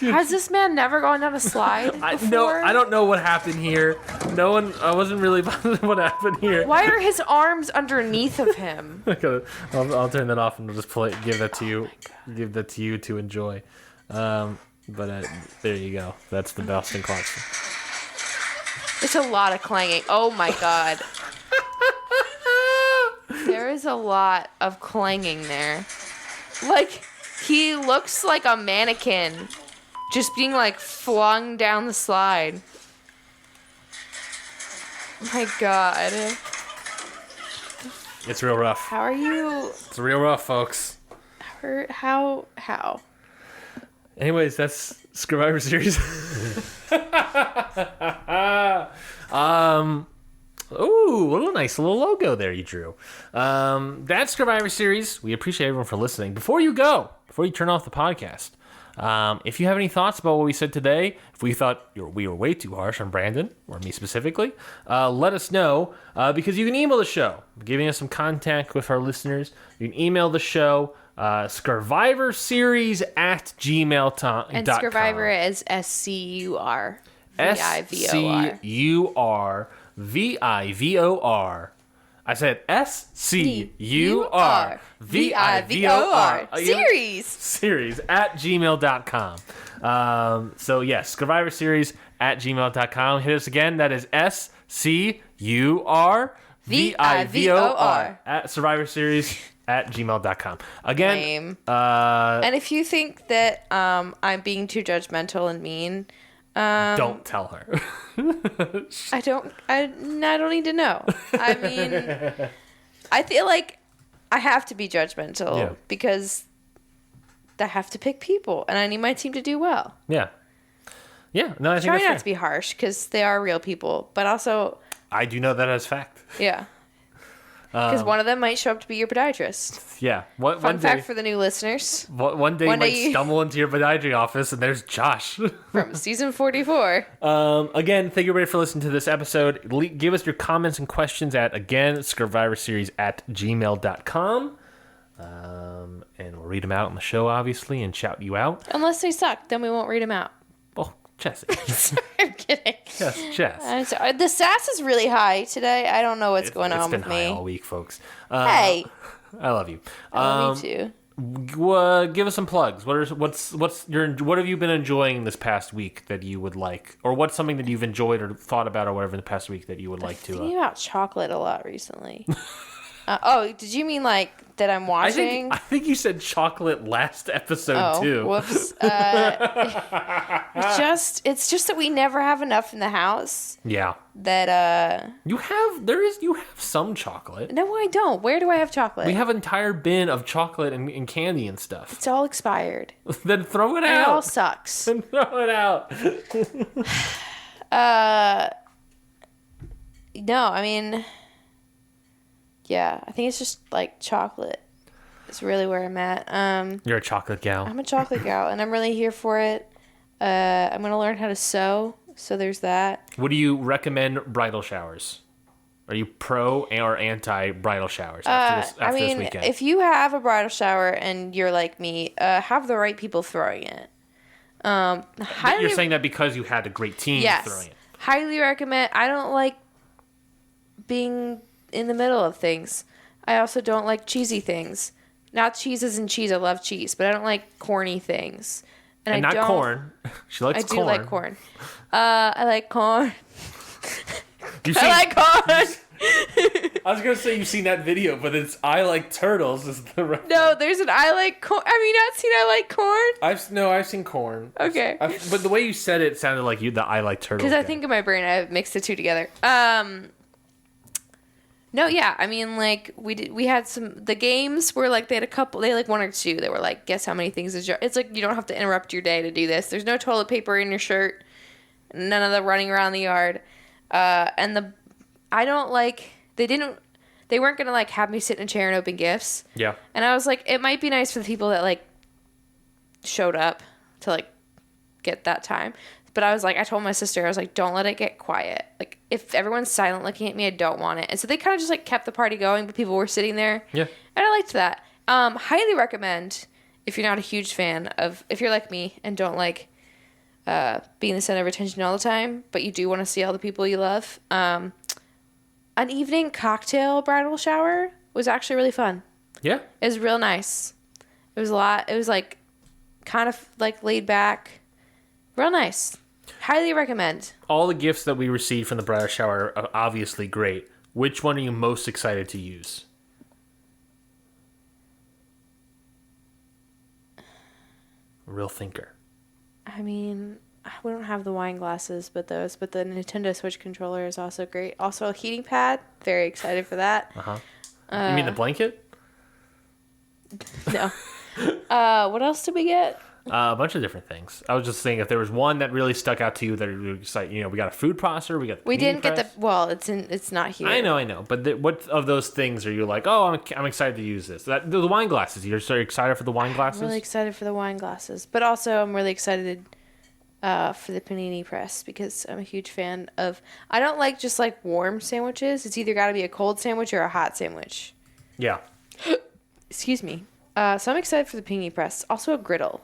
Has this man never gone down a slide before? I don't know what happened here. I wasn't really bothered what happened here. Why are his arms underneath of him? I'll turn that off and we'll just give that to you. Give that to you to enjoy. But there you go. That's the Boston Clarkson. It's a lot of clanging. Oh my god. There is a lot of clanging there. He looks like a mannequin just being flung down the slide. My god. It's real rough. How are you? It's real rough, folks. How? Anyways, that's Scurvivor series. Ooh, a nice little logo there you drew. That's Scurvivor series. We appreciate everyone for listening. Before you turn off the podcast, if you have any thoughts about what we said today, if we thought we were way too harsh on Brandon, or me specifically, let us know, because you can email the show, giving us some contact with our listeners. You can email the show, scurvivorseries@gmail.com. And Scurvivor is SCUR. SCURVIVOR. I said SCURVIVOR. Series at gmail.com. So yes, Scurvivor series at gmail.com. Hit us again. That is SCURVIVOR at Survivor series at gmail.com. Again. Lame. And if you think that I'm being too judgmental and mean, don't tell her. I don't need to know. I mean, I feel like I have to be judgmental because I have to pick people and I need my team to do well. Yeah. Yeah. No, I think try that's not fair. to be harsh because they are real people, but also I do know that as fact. Yeah. Because one of them might show up to be your podiatrist. Yeah. Fun fact for the new listeners. One day you might stumble into your podiatry office and there's Josh. From season 44. Again, thank you everybody for listening to this episode. Give us your comments and questions at, again, scurvivorseries@gmail.com. And we'll read them out on the show, obviously, and shout you out. Unless they suck, then we won't read them out. Oh, Jessie. I'm kidding. Yes, Jess. I'm sorry. The sass is really high today. I don't know what's going on with me. It's been high all week, folks. Hey. I love you. Me too. Give us some plugs. What have you been enjoying this past week that you would like, or what's something that you've enjoyed or thought about or whatever in the past week that you would like to? Thinking about chocolate a lot recently. Did you mean like that I'm watching? I think you said chocolate last episode too. Whoops. It's just that we never have enough in the house. Yeah. That you have some chocolate. No, I don't. Where do I have chocolate? We have an entire bin of chocolate and candy and stuff. It's all expired. Then throw it out. It all sucks. Then throw it out. No, I mean, yeah, I think it's just like chocolate. It's really where I'm at. You're a chocolate gal. I'm a chocolate gal, and I'm really here for it. I'm gonna learn how to sew, so there's that. Would you recommend bridal showers? Are you pro or anti bridal showers after this weekend? If you have a bridal shower and you're like me, have the right people throwing it. You're saying that because you had a great team throwing it. Highly recommend. I don't like being in the middle of things. I also don't like cheesy things. Not cheeses and cheese. I love cheese, but I don't like corny things. And not corn. She likes corn. I do like corn. I like corn. I like corn. I was gonna say you've seen that video, but it's I like turtles is the reference. No, there's an I like corn. Have you not seen I like corn? I've seen corn. Okay, but the way you said it sounded like the I like turtles. Because I think in my brain I mixed the two together. No, yeah, I mean, like we had the games were like they had like one or two. They were like, guess how many things is your? It's like you don't have to interrupt your day to do this. There's no toilet paper in your shirt. None of the running around the yard. I don't like, they weren't going to like have me sit in a chair and open gifts. Yeah. And I was like, it might be nice for the people that like showed up to like get that time. But I was like, I told my sister, I was like, don't let it get quiet. Like if everyone's silent looking at me, I don't want it. And so they kind of just like kept the party going, but people were sitting there. Yeah. And I liked that. Highly recommend if you're not a huge fan of, if you're like me and don't like being the center of attention all the time, but you do want to see all the people you love. An evening cocktail bridal shower was actually really fun. Yeah. It was real nice. It was a lot. It was like kind of like laid back. Real nice. Highly recommend. All the gifts that we received from the bridal shower are obviously great. Which one are you most excited to use? Real thinker. I mean, we don't have the wine glasses, but the Nintendo Switch controller is also great. Also a heating pad. Very excited for that. You mean the blanket? No. What else did we get? A bunch of different things. I was just saying if there was one that really stuck out to you that you like, we got a food processor, we didn't get it's not here. I know. But what of those things are you like, oh, I'm excited to use this? The wine glasses. You're so excited for the wine glasses? I'm really excited for the wine glasses. But also I'm really excited for the panini press because I'm a huge fan of, I don't like just like warm sandwiches. It's either got to be a cold sandwich or a hot sandwich. Yeah. Excuse me. So I'm excited for the panini press. Also a griddle.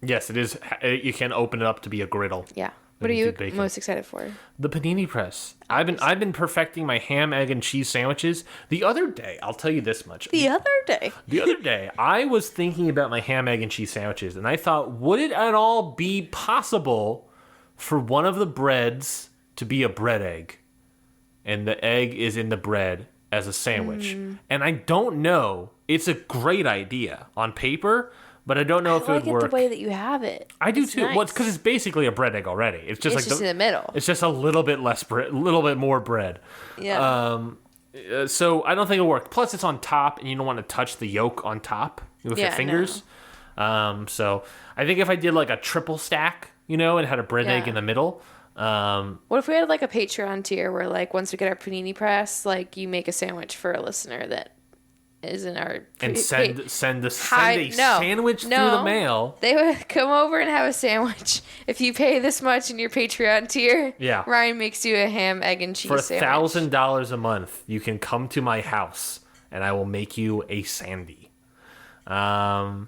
Yes, it is. You can open it up to be a griddle. Yeah. What are you most excited for? The panini press. I've been perfecting my ham, egg, and cheese sandwiches. The other day, I'll tell you this much. The other day, I was thinking about my ham, egg, and cheese sandwiches, and I thought, would it at all be possible for one of the breads to be a bread egg, and the egg is in the bread as a sandwich? And I don't know. It's a great idea on paper. But I don't know if it would work. I like it the way that you have it. I do too. Nice. Well, it's because it's basically a bread egg already. It's just in the middle. It's just a little bit less bread, a little bit more bread. Yeah. So I don't think it'll work. Plus, it's on top, and you don't want to touch the yolk on top with your fingers. No. So I think if I did like a triple stack, and had a bread egg in the middle, What if we had like a Patreon tier where like once we get our panini press, like you make a sandwich for a listener that is in our and send a sandwich through the mail. They would come over and have a sandwich. If you pay this much in your Patreon tier, yeah, Ryan makes you a ham, egg, and cheese for sandwich. $1,000 a month. You can come to my house and I will make you a sandy. That'll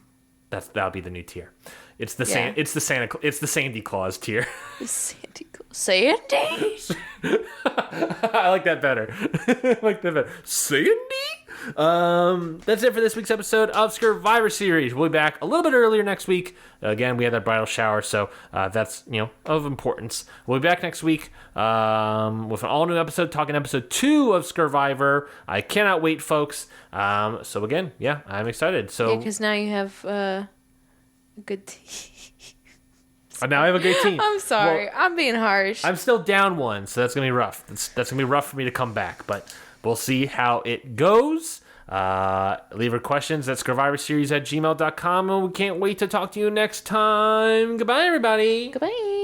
be the new tier. It's the Sandy Claus tier. Sandy Claus. Sandy? I like that better. Sandy? That's it for this week's episode of Scurvivor series. We'll be back a little bit earlier next week. Again, we had that bridal shower, so that's of importance. We'll be back next week with an all new episode, talking episode 2 of Scurvivor. I cannot wait, folks. So again, yeah, I'm excited. So because now you have a good team. Now I have a great team. I'm sorry, I'm being harsh. I'm still down 1, so that's gonna be rough. That's gonna be rough for me to come back, but we'll see how it goes. Leave your questions at scurvivorseries@gmail.com, and we can't wait to talk to you next time. Goodbye, everybody. Goodbye.